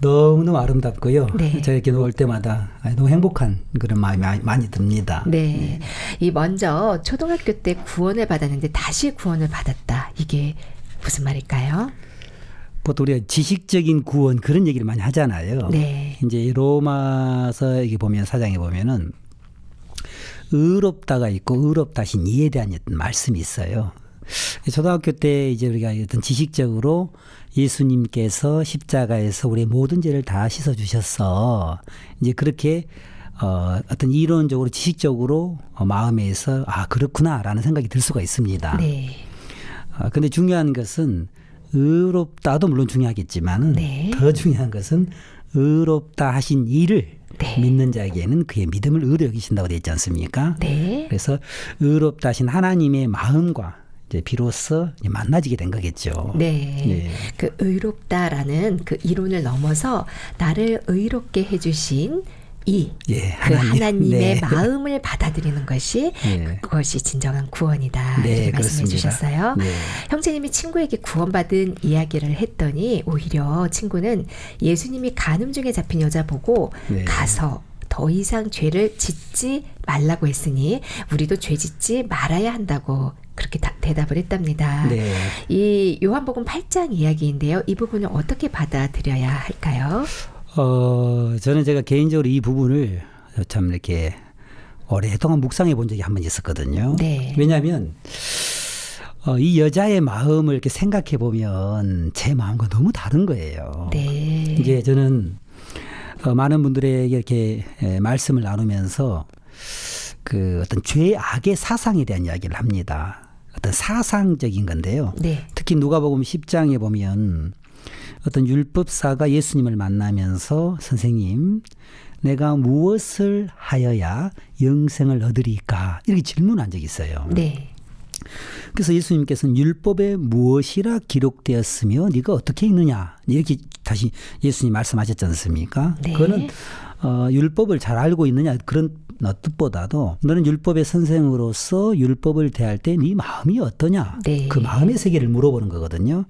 C: 너무너무 아름답고요.
A: 네.
C: 제가 이렇게 올 때마다 너무 행복한 그런 마음이 많이 듭니다.
A: 네, 이 먼저 초등학교 때 구원을 받았는데 다시 구원을 받았다. 이게 무슨 말일까요?
C: 보통 우리가 지식적인 구원 그런 얘기를 많이 하잖아요.
A: 네.
C: 이제 로마서 이게 보면 사장에 보면은 의롭다가 있고 의롭다 하신 이에 대한 어떤 말씀이 있어요. 초등학교 때 이제 우리가 어떤 지식적으로 예수님께서 십자가에서 우리의 모든 죄를 다 씻어 주셨어. 이제 그렇게 어떤 이론적으로 지식적으로 마음에서 그렇구나라는 생각이 들 수가 있습니다.
A: 네.
C: 근데 중요한 것은 의롭다도 물론 중요하겠지만은
A: 네.
C: 더 중요한 것은 의롭다 하신 이를
A: 네.
C: 믿는 자에게는 그의 믿음을 의로 여기신다고 되어 있지 않습니까?
A: 네.
C: 그래서 의롭다 하신 하나님의 마음과 이제 비로소 만나지게 된 거겠죠.
A: 네.
C: 예.
A: 그 의롭다라는 그 이론을 넘어서 나를 의롭게 해주신
C: 예,
A: 그 하나님의
C: 네.
A: 마음을 받아들이는 것이
C: 네.
A: 그것이 진정한 구원이다.
C: 네,
A: 이렇게 말씀해
C: 그렇습니다.
A: 주셨어요.
C: 네.
A: 형제님이 친구에게 구원받은 이야기를 했더니 오히려 친구는 예수님이 간음 중에 잡힌 여자 보고
C: 네.
A: 가서 더 이상 죄를 짓지 말라고 했으니 우리도 죄 짓지 말아야 한다고 그렇게 대답을 했답니다.
C: 네.
A: 이 요한복음 8장 이야기인데요. 이 부분을 어떻게 받아들여야 할까요?
C: 저는 제가 개인적으로 이 부분을 참 이렇게 오랫동안 묵상해 본 적이 한 번 있었거든요.
A: 네.
C: 왜냐하면 이 여자의 마음을 이렇게 생각해 보면 제 마음과 너무 다른 거예요.
A: 네.
C: 이제 저는 많은 분들에게 이렇게 말씀을 나누면서 그 어떤 죄악의 사상에 대한 이야기를 합니다. 어떤 사상적인 건데요.
A: 네.
C: 특히 누가복음 10장에 보면 어떤 율법사가 예수님을 만나면서 선생님 내가 무엇을 하여야 영생을 얻으리까 이렇게 질문한 적이 있어요.
A: 네.
C: 그래서 예수님께서는 율법에 무엇이라 기록되었으며 네가 어떻게 읽느냐 이렇게 다시 예수님 말씀하셨지 않습니까?
A: 네.
C: 그거는 율법을 잘 알고 있느냐 그런 뜻보다도 너는 율법의 선생으로서 율법을 대할 때 네 마음이 어떠냐
A: 네.
C: 그 마음의 세계를 물어보는 거거든요.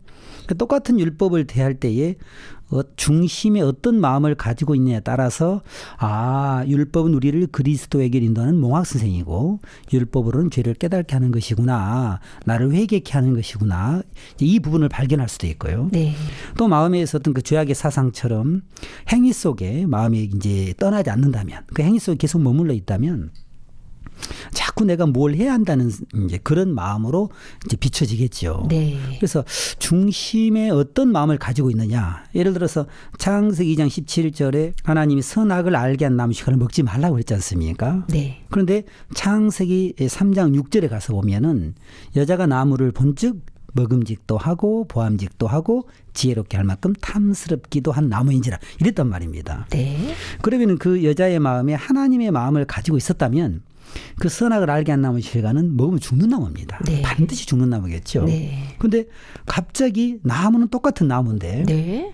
C: 똑같은 율법을 대할 때에 중심에 어떤 마음을 가지고 있느냐에 따라서 율법은 우리를 그리스도에게 인도하는 몽학 선생이고 율법으로는 죄를 깨닫게 하는 것이구나. 나를 회개케 하는 것이구나. 이 부분을 발견할 수도 있고요.
A: 네.
C: 또 마음에 있었던 그 죄악의 사상처럼 행위 속에 마음이 이제 떠나지 않는다면 그 행위 속에 계속 머물러 있다면 자꾸 내가 뭘 해야 한다는 이제 그런 마음으로 이제 비춰지겠죠.
A: 네.
C: 그래서 중심에 어떤 마음을 가지고 있느냐. 예를 들어서 창세기 2장 17절에 하나님이 선악을 알게 한 나무 씨가를 먹지 말라고 그랬지 않습니까?
A: 네.
C: 그런데 창세기 3장 6절에 가서 보면은 여자가 나무를 본즉 먹음직도 하고 보암직도 하고 지혜롭게 할 만큼 탐스럽기도 한 나무인지라 이랬단 말입니다.
A: 네.
C: 그러면 그 여자의 마음에 하나님의 마음을 가지고 있었다면 그 선악을 알게 한 나무 실과는 먹으면 죽는 나무입니다.
A: 네.
C: 반드시 죽는 나무겠죠.
A: 네.
C: 그런데 갑자기 나무는 똑같은 나무인데
A: 네.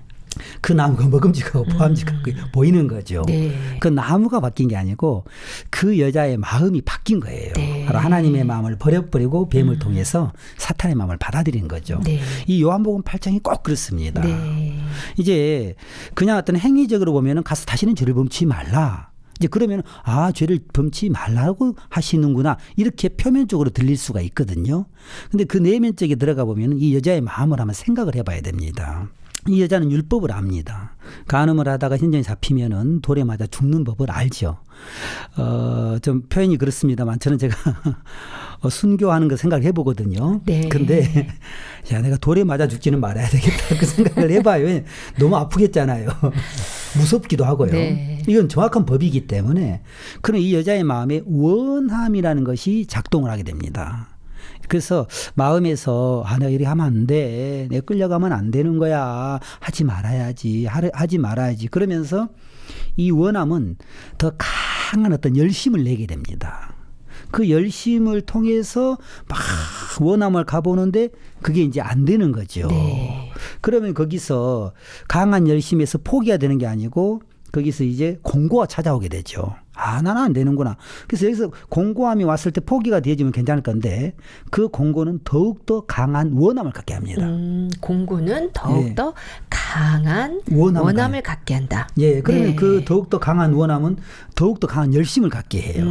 C: 그 나무가 먹음직하고 보암직하고 보이는 거죠.
A: 네.
C: 그 나무가 바뀐 게 아니고 그 여자의 마음이 바뀐 거예요.
A: 네.
C: 바로 하나님의 마음을 버려버리고 뱀을 통해서 사탄의 마음을 받아들인 거죠.
A: 네.
C: 이 요한복음 8장이 꼭 그렇습니다.
A: 네.
C: 이제 그냥 어떤 행위적으로 보면은 가서 다시는 죄를 범치 말라. 이제 그러면 아 죄를 범치 말라고 하시는구나 이렇게 표면적으로 들릴 수가 있거든요. 근데 그 내면적에 들어가 보면 이 여자의 마음을 한번 생각을 해봐야 됩니다. 이 여자는 율법을 압니다. 간음을 하다가 현장에 잡히면은 돌에 맞아 죽는 법을 알죠. 좀 표현이 그렇습니다만 저는 제가 순교하는 거 생각해 보거든요.
A: 네.
C: 근데 야 내가 돌에 맞아 죽지는 말아야 되겠다 그 생각을 해봐요. 너무 아프겠잖아요. 무섭기도 하고요.
A: 네.
C: 이건 정확한 법이기 때문에 그런 이 여자의 마음에 원함이라는 것이 작동을 하게 됩니다. 그래서 마음에서 아 내가 이렇게 하면 안 돼. 내가 끌려가면 안 되는 거야. 하지 말아야지. 하지 말아야지. 그러면서 이 원함은 더 강한 어떤 열심을 내게 됩니다. 그 열심을 통해서 막 원함을 가보는데 그게 이제 안 되는 거죠.
A: 네.
C: 그러면 거기서 강한 열심에서 포기가 되는 게 아니고 거기서 이제 공고가 찾아오게 되죠. 아, 나는 안 되는구나. 그래서 여기서 공고함이 왔을 때 포기가 되어지면 괜찮을 건데 그 공고는 더욱더 강한 원함을 갖게 합니다.
A: 공고는 더욱더 강한 원함을 갖게 한다.
C: 예, 그러면
A: 네.
C: 그 더욱더 강한 원함은 더욱더 강한 열심을 갖게 해요.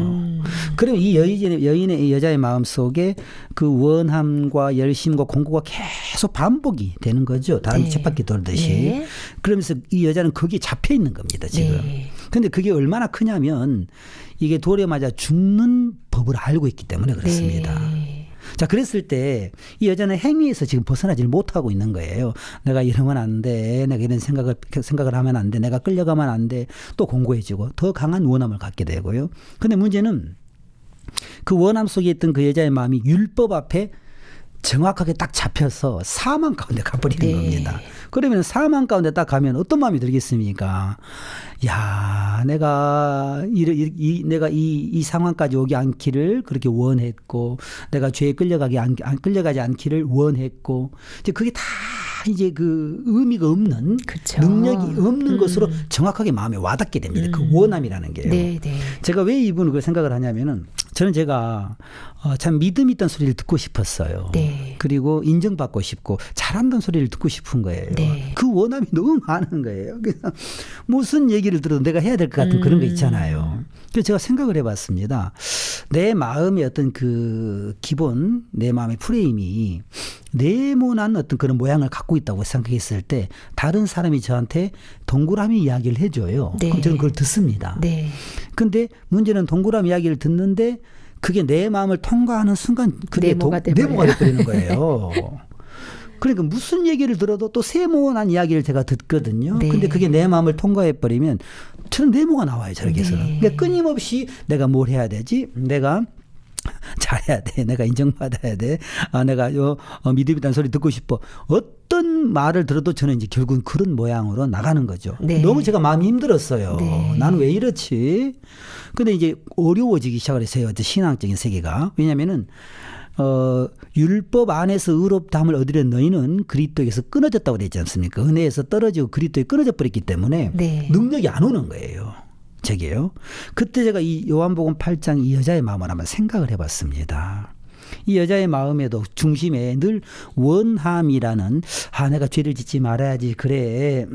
C: 그러면 이 여인의 이 여자의 마음 속에 그 원함과 열심과 공고가 계속 반복이 되는 거죠. 다른
A: 네.
C: 쳇바퀴 돌듯이.
A: 네.
C: 그러면서 이 여자는 거기에 잡혀 있는 겁니다, 지금.
A: 네.
C: 근데 그게 얼마나 크냐면 이게 돌에 맞아 죽는 법을 알고 있기 때문에 그렇습니다.
A: 네.
C: 자, 그랬을 때 이 여자는 행위에서 지금 벗어나질 못하고 있는 거예요. 내가 이러면 안 돼. 내가 이런 생각을 하면 안 돼. 내가 끌려가면 안 돼. 또 공고해지고 더 강한 원함을 갖게 되고요. 근데 문제는 그 원함 속에 있던 그 여자의 마음이 율법 앞에 정확하게 딱 잡혀서 사망 가운데 가버리는
A: 네.
C: 겁니다. 그러면 사망 가운데 딱 가면 어떤 마음이 들겠습니까? 야, 내가 이 상황까지 오지 않기를 그렇게 원했고, 내가 죄에 끌려가지 않기를 원했고, 이제 그게 다 이제 그 의미가 없는
A: 그쵸.
C: 능력이 없는 것으로 정확하게 마음에 와닿게 됩니다. 그 원함이라는 게요.
A: 네, 네.
C: 제가 왜 이분을 그 생각을 하냐면은 저는 제가 참 믿음 있다는 소리를 듣고 싶었어요.
A: 네.
C: 그리고 인정받고 싶고 잘한다는 소리를 듣고 싶은 거예요.
A: 네.
C: 그 원함이 너무 많은 거예요. 그래서 무슨 얘기를 들어도 내가 해야 될 것 같은 그런 거 있잖아요. 그래서 제가 생각을 해봤습니다. 내 마음의 어떤 그 기본, 내 마음의 프레임이 네모난 어떤 그런 모양을 갖고 있다고 생각했을 때 다른 사람이 저한테 동그라미 이야기를 해줘요.
A: 네.
C: 그럼 저는 그걸 듣습니다.
A: 네.
C: 근데 문제는 동그라미 이야기를 듣는데 그게 내 마음을 통과하는 순간 그게
A: 네모가
C: 네모가 돼버리는 거예요. 그러니까 무슨 얘기를 들어도 또 세모난 이야기를 제가 듣거든요.
A: 네.
C: 근데 그게 내 마음을 통과해버리면 저는 네모가 나와요. 저렇게서는.
A: 네.
C: 그러니까 끊임없이 내가 뭘 해야 되지? 내가 잘해야 돼. 내가 인정받아야 돼. 내가 믿음이라는 소리 듣고 싶어. 어떤 말을 들어도 저는 이제 결국은 그런 모양으로 나가는 거죠.
A: 네.
C: 너무 제가 마음이 힘들었어요.
A: 네.
C: 나는 왜 이렇지? 근데 이제 어려워지기 시작을 했어요. 신앙적인 세계가. 왜냐면은 율법 안에서 의롭다함을 얻으려 너희는 그리스도에서 끊어졌다고 되지 않습니까? 은혜에서 떨어지고 그리스도에 끊어져 버렸기 때문에
A: 네.
C: 능력이 안 오는 거예요. 제게요. 그때 제가 이 요한복음 8장 이 여자의 마음을 한번 생각을 해봤습니다. 이 여자의 마음에도 중심에 늘 원함이라는 내가 죄를 짓지 말아야지 그래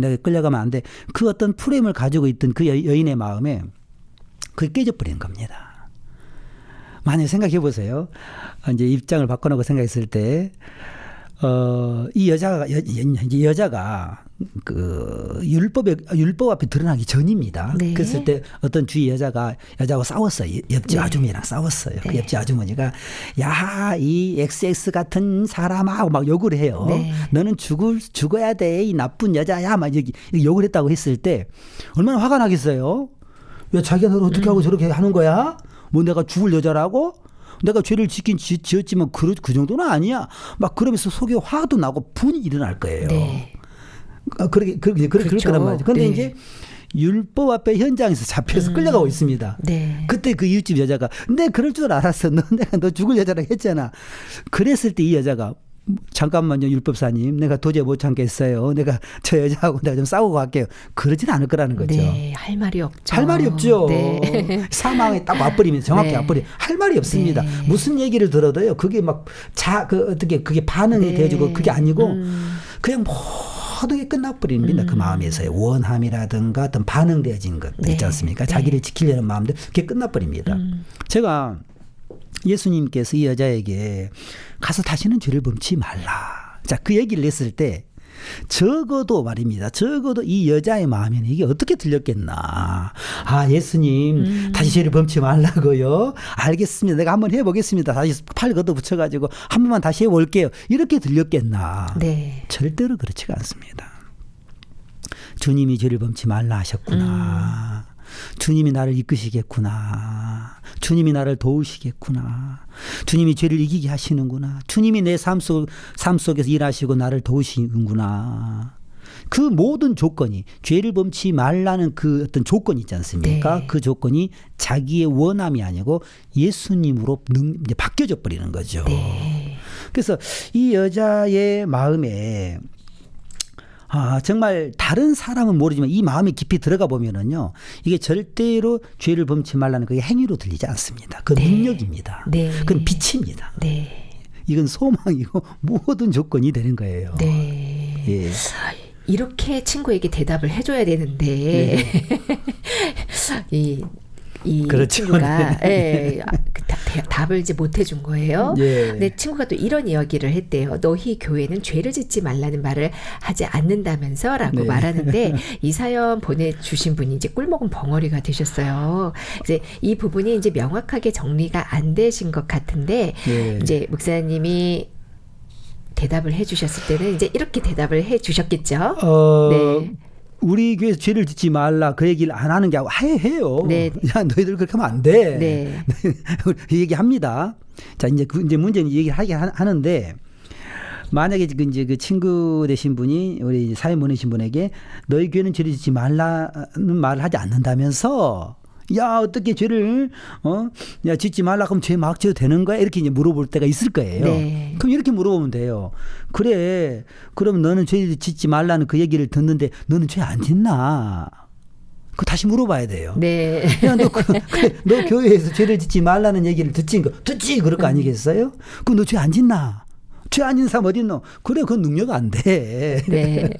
C: 내가 끌려가면 안 돼. 그 어떤 프레임을 가지고 있던 그 여인의 마음에 그게 깨져버리는 겁니다. 만약에 생각해 보세요. 이제 입장을 바꿔놓고 생각했을 때 이 여자가 그 율법 앞에 드러나기 전입니다.
A: 네.
C: 그랬을 때 어떤 주위 여자하고 싸웠어요. 옆집
A: 네.
C: 아주머니랑 싸웠어요. 그
A: 네.
C: 옆집 아주머니가 야, 이 XX 같은 사람아 막 욕을 해요.
A: 네.
C: 너는 죽어야 돼. 이 나쁜 여자야. 막 이렇게 욕을 했다고 했을 때 얼마나 화가 나겠어요. 야, 자기가 너를 어떻게 하고 저렇게 하는 거야? 뭐 내가 죽을 여자라고? 내가 죄를 지었지만 그 정도는 아니야. 막 그러면서 속에 화도 나고 분이 일어날 거예요.
A: 네.
C: 그럴 거란 말이죠. 근데
A: 네.
C: 이제 율법 앞에 현장에서 잡혀서 끌려가고 있습니다.
A: 네.
C: 그때 그 이웃집 여자가 내 그럴 줄 알았어. 내가 너 죽을 여자라고 했잖아. 그랬을 때 이 여자가 잠깐만요, 율법사님. 내가 도저히 못 참겠어요. 내가 저 여자하고 내가 좀 싸우고 갈게요. 그러진 않을 거라는 거죠.
A: 네, 할 말이 없죠.
C: 할 말이 없죠.
A: 네.
C: 사망에 딱 와버리면 정확히
A: 네.
C: 와버리. 할 말이 없습니다.
A: 네.
C: 무슨 얘기를 들어도요. 그게 막 어떻게 그게 반응이
A: 네.
C: 돼주고 그게 아니고 그냥 모든 게 끝나버립니다. 그 마음에서의 원함이라든가 어떤 반응되어진 것
A: 네.
C: 있지 않습니까?
A: 네.
C: 자기를 지키려는 마음들 그게 끝나버립니다. 제가 예수님께서 이 여자에게 가서 다시는 죄를 범치 말라. 자, 그 얘기를 했을 때 적어도 말입니다. 적어도 이 여자의 마음에는 이게 어떻게 들렸겠나. 아, 예수님 다시 죄를 범치 말라고요. 알겠습니다. 내가 한번 해보겠습니다. 다시 팔 걷어붙여가지고 한 번만 다시 해볼게요. 이렇게 들렸겠나.
A: 네.
C: 절대로 그렇지가 않습니다. 주님이 죄를 범치 말라 하셨구나. 주님이 나를 이끄시겠구나. 주님이 나를 도우시겠구나. 주님이 죄를 이기게 하시는구나. 주님이 내 삶 속에서 일하시고 나를 도우시는구나. 그 모든 조건이 죄를 범치 말라는 그 어떤 조건이 있지 않습니까?
A: 네.
C: 그 조건이 자기의 원함이 아니고 예수님으로 이제 바뀌어져 버리는 거죠.
A: 네.
C: 그래서 이 여자의 마음에 정말 다른 사람은 모르지만 이 마음에 깊이 들어가 보면은요, 이게 절대로 죄를 범치 말라는 그게 행위로 들리지 않습니다. 그
A: 네.
C: 능력입니다.
A: 네.
C: 그건 빛입니다.
A: 네.
C: 이건 소망이고 모든 조건이 되는 거예요.
A: 네.
C: 예.
A: 이렇게 친구에게 대답을 해줘야 되는데 이
C: 그렇죠.
A: 친구가 예, 답을 이제 못 해준 거예요.
C: 예.
A: 근데 친구가 또 이런 이야기를 했대요. 너희 교회는 죄를 짓지 말라는 말을 하지 않는다면서라고
C: 네.
A: 말하는데 이 사연 보내주신 분이 이제 꿀먹은 벙어리가 되셨어요. 이제 이 부분이 이제 명확하게 정리가 안 되신 것 같은데
C: 예.
A: 이제 목사님이 대답을 해주셨을 때는 이제 이렇게 대답을 해주셨겠죠. 네.
C: 우리 교회에서 죄를 짓지 말라 그 얘기를 안 하는 게 아니고 해요.
A: 네.
C: 야, 너희들 그렇게 하면 안 돼.
A: 네.
C: 이 얘기합니다. 자, 이제 문제는 이 얘기를 하는데 만약에 이제 그 친구 되신 분이 우리 사연 보내신 분에게 너희 교회는 죄를 짓지 말라는 말을 하지 않는다면서 야, 어떻게 죄를 야, 짓지 말라 그럼 죄 막 져도 되는 거야? 이렇게 이제 물어볼 때가 있을 거예요.
A: 네.
C: 그럼 이렇게 물어보면 돼요. 그래. 그럼 너는 죄 짓지 말라는 그 얘기를 듣는데 너는 죄 안 짓나? 그 다시 물어봐야 돼요.
A: 네.
C: 야, 너 너 교회에서 죄를 짓지 말라는 얘기를 듣지 그럴 거 아니겠어요? 그럼 너 죄 안 짓나? 죄 안 짓는 사람 어디 있노? 그래, 그건 능력 안 돼.
A: 네.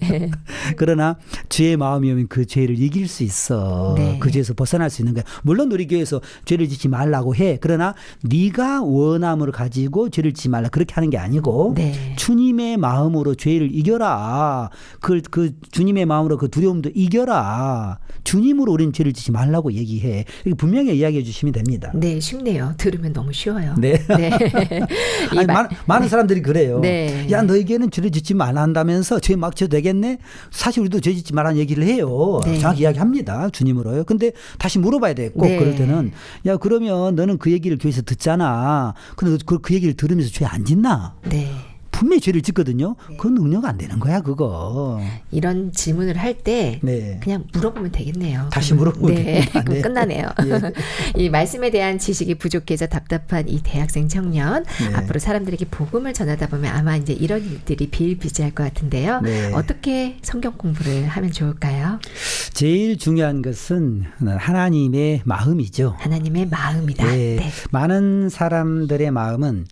C: 그러나 죄의 마음이 오면 그 죄를 이길 수 있어.
A: 네.
C: 그 죄에서 벗어날 수 있는 거야. 물론 우리 교회에서 죄를 짓지 말라고 해. 그러나 네가 원함을 가지고 죄를 짓지 말라 그렇게 하는 게 아니고
A: 네.
C: 주님의 마음으로 죄를 이겨라. 그 주님의 마음으로 그 두려움도 이겨라. 주님으로 우리는 죄를 짓지 말라고 얘기해. 이렇게 분명히 이야기해 주시면 됩니다.
A: 네, 쉽네요. 들으면 너무 쉬워요.
C: 네.
A: 네.
C: 아니, 많은 사람들이 그래요.
A: 네.
C: 야, 너에게는 죄를 짓지 말라 한다면서 죄 막 져도 되겠네? 사실 우리도 죄 짓지 말라는 얘기를 해요.
A: 네.
C: 정확히 이야기합니다. 주님으로요. 근데 다시 물어봐야 돼. 꼭
A: 네.
C: 그럴 때는 야, 그러면 너는 그 얘기를 교회에서 듣잖아. 근데 그 얘기를 들으면서 죄 안 짓나?
A: 네.
C: 분명히 죄를 짓거든요. 그건 능력 안 되는 거야, 그거.
A: 이런 질문을 할 때
C: 네.
A: 그냥 물어보면 되겠네요.
C: 다시 물어보면
A: 네.
C: 됩니다.
A: 그럼
C: 네.
A: 끝나네요. 이 말씀에 대한 지식이 부족해서 답답한 이 대학생 청년
C: 네.
A: 앞으로 사람들에게 복음을 전하다 보면 아마 이제 이런 일들이 비일비재할 것 같은데요.
C: 네.
A: 어떻게 성경 공부를 하면 좋을까요?
C: 제일 중요한 것은 하나님의 마음이죠.
A: 하나님의 마음이다.
C: 네.
A: 네.
C: 많은 사람들의 마음은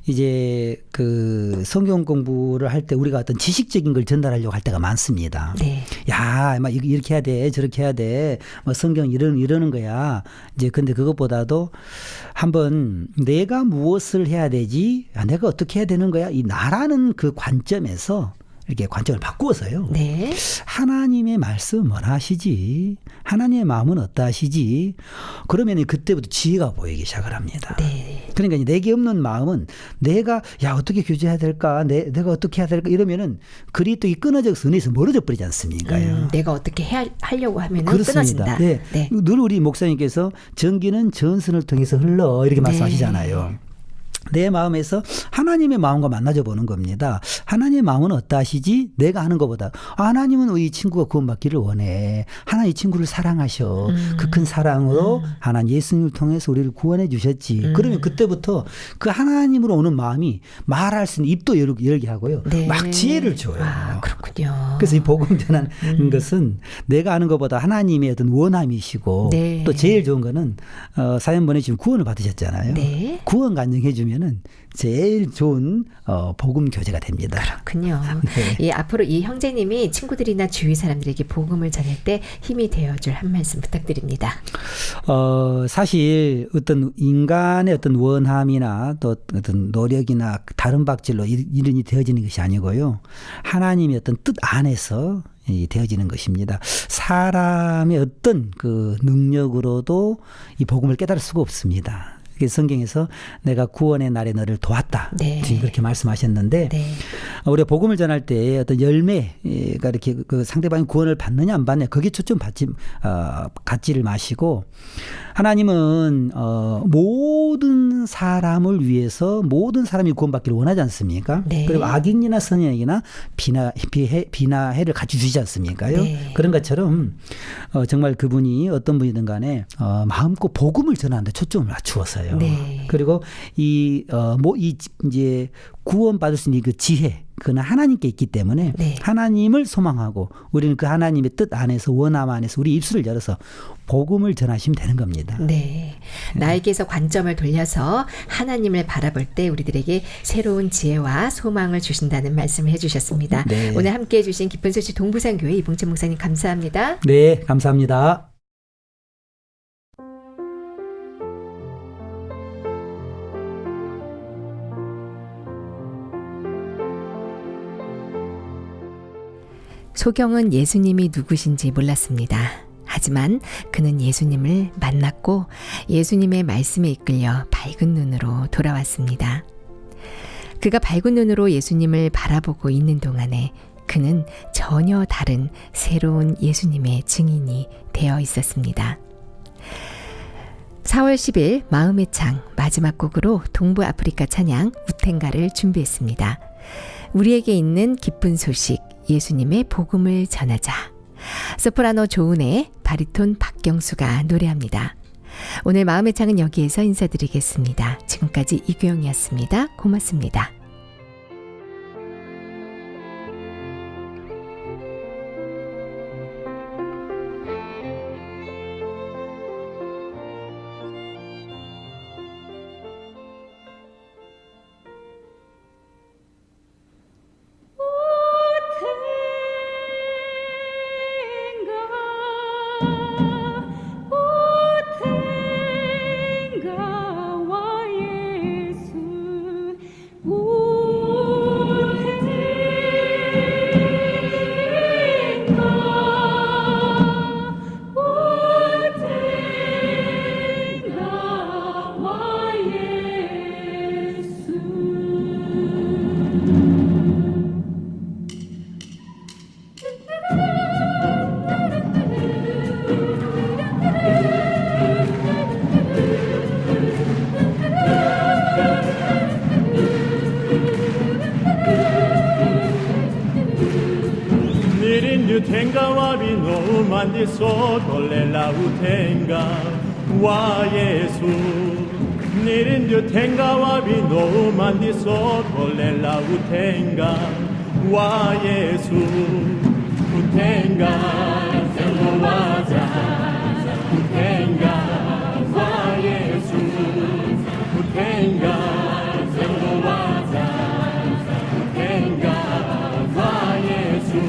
C: 이제 그 성경 공부를 할 때 우리가 어떤 지식적인 걸 전달하려고 할 때가 많습니다.
A: 네.
C: 야, 막 이렇게 해야 돼, 저렇게 해야 돼, 뭐 성경 이러는 거야. 이제 근데 그것보다도 한번 내가 무엇을 해야 되지, 내가 어떻게 해야 되는 거야, 이 나라는 그 관점에서 이렇게 관점을 바꾸어서요.
A: 네.
C: 하나님의 말씀 뭐라 하시지? 하나님의 마음은 어떠하시지? 그러면 그때부터 지혜가 보이기 시작을 합니다.
A: 네.
C: 그러니까 내게 없는 마음은 내가 야 어떻게 교제해야 될까? 내가 어떻게 해야 될까? 이러면은 그리 또 이 끊어져서 은혜에서 멀어져 버리지 않습니까?
A: 내가 어떻게 하려고 하면
C: 그렇습니다.
A: 끊어진다.
C: 네.
A: 네.
C: 늘 우리 목사님께서 전기는 전선을 통해서 흘러 이렇게 말씀하시잖아요. 내 마음에서 하나님의 마음과 만나져 보는 겁니다. 하나님의 마음은 어떠하시지? 내가 하는 것보다 하나님은 이 친구가 구원받기를 원해. 하나님 이 친구를 사랑하셔. 그 큰 사랑으로 하나님 예수님을 통해서 우리를 구원해 주셨지. 그러면 그때부터 그 하나님으로 오는 마음이 말할 수 있는 입도 열게 하고요.
A: 네.
C: 막 지혜를 줘요.
A: 아, 그렇군요.
C: 그래서 이 복음 전하는 것은 내가 하는 것보다 하나님의 어떤 원함이시고
A: 네.
C: 또 제일 좋은 거는 사연 보내주시면 구원을 받으셨잖아요.
A: 네.
C: 구원 간증해 주면은 제일 좋은 복음 교제가 됩니다.
A: 그렇군요.
C: 네.
A: 예, 앞으로 이 형제님이 친구들이나 주위 사람들에게 복음을 전할 때 힘이 되어줄 한 말씀 부탁드립니다.
C: 사실 어떤 인간의 어떤 원함이나 또 어떤 노력이나 다른 박질로 이런 일이 되어지는 것이 아니고요. 하나님의 어떤 뜻 안에서 되어지는 것입니다. 사람의 어떤 그 능력으로도 이 복음을 깨달을 수가 없습니다. 성경에서 내가 구원의 날에 너를 도왔다.
A: 네.
C: 지금 그렇게 말씀하셨는데
A: 네.
C: 우리가 복음을 전할 때 어떤 열매가 이렇게 그 상대방이 구원을 받느냐 안 받느냐 거기에 초점 갖지를 마시고 하나님은 모든 사람을 위해서 모든 사람이 구원받기를 원하지 않습니까?
A: 네.
C: 그리고 악인이나 선인에게나 비나 해를 같이 주시지 않습니까요?
A: 네.
C: 그런 것처럼 정말 그분이 어떤 분이든 간에 마음껏 복음을 전하는데 초점을 맞추었어요.
A: 네.
C: 그리고 이제 구원받을 수 있는 그 지혜, 그는 하나님께 있기 때문에
A: 네.
C: 하나님을 소망하고 우리는 그 하나님의 뜻 안에서 원함 안에서 우리 입술을 열어서 복음을 전하시면 되는 겁니다.
A: 네. 나에게서 관점을 돌려서 하나님을 바라볼 때 우리들에게 새로운 지혜와 소망을 주신다는 말씀을 해주셨습니다.
C: 네.
A: 오늘 함께해 주신 기쁜 소식 동부산교회 이봉채 목사님 감사합니다.
C: 네, 감사합니다.
A: 소경은 예수님이 누구신지 몰랐습니다. 하지만 그는 예수님을 만났고 예수님의 말씀에 이끌려 밝은 눈으로 돌아왔습니다. 그가 밝은 눈으로 예수님을 바라보고 있는 동안에 그는 전혀 다른 새로운 예수님의 증인이 되어 있었습니다. 4월 10일 마음의 창 마지막 곡으로 동부 아프리카 찬양 우텐가를 준비했습니다. 우리에게 있는 기쁜 소식 예수님의 복음을 전하자. 소프라노 조은혜, 바리톤 박경수가 노래합니다. 오늘 마음의 창은 여기에서 인사드리겠습니다. 지금까지 이규영이었습니다. 고맙습니다.
D: Utenga wabino mandi sotole la utenga wa Yesu Nirin utenga wabino mandi sotole la utenga wa Yesu Utenga zelo waza Utenga wa Yesu Utenga zelo waza Utenga wa Yesu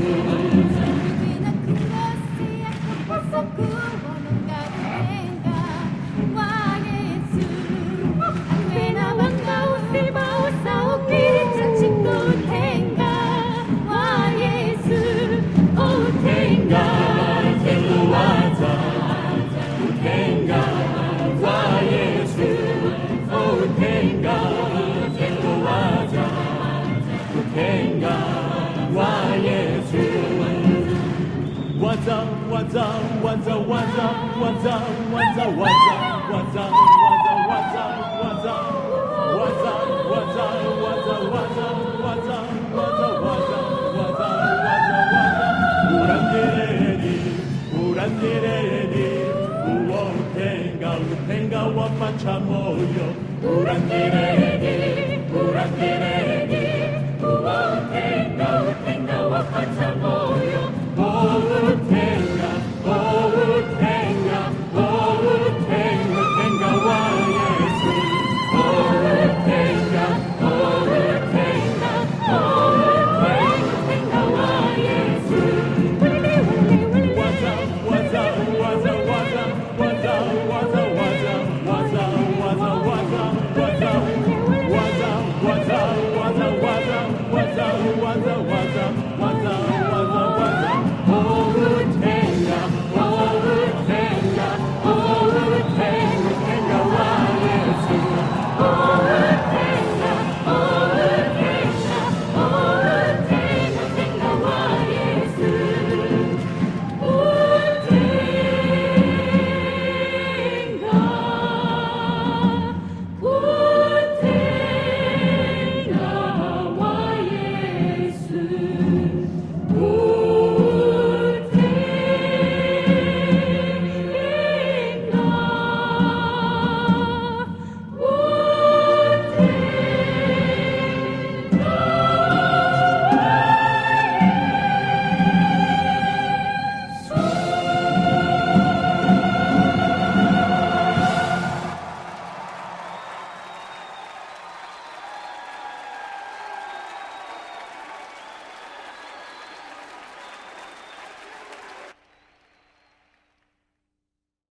D: Waza 활짝 모여 우랑기레기 우랑기레기 우itenga 우iten가와 활짝 모여 우itenga 우iten가 우itenga 우iten가와 예수 우itenga 우iten가와 예수 와자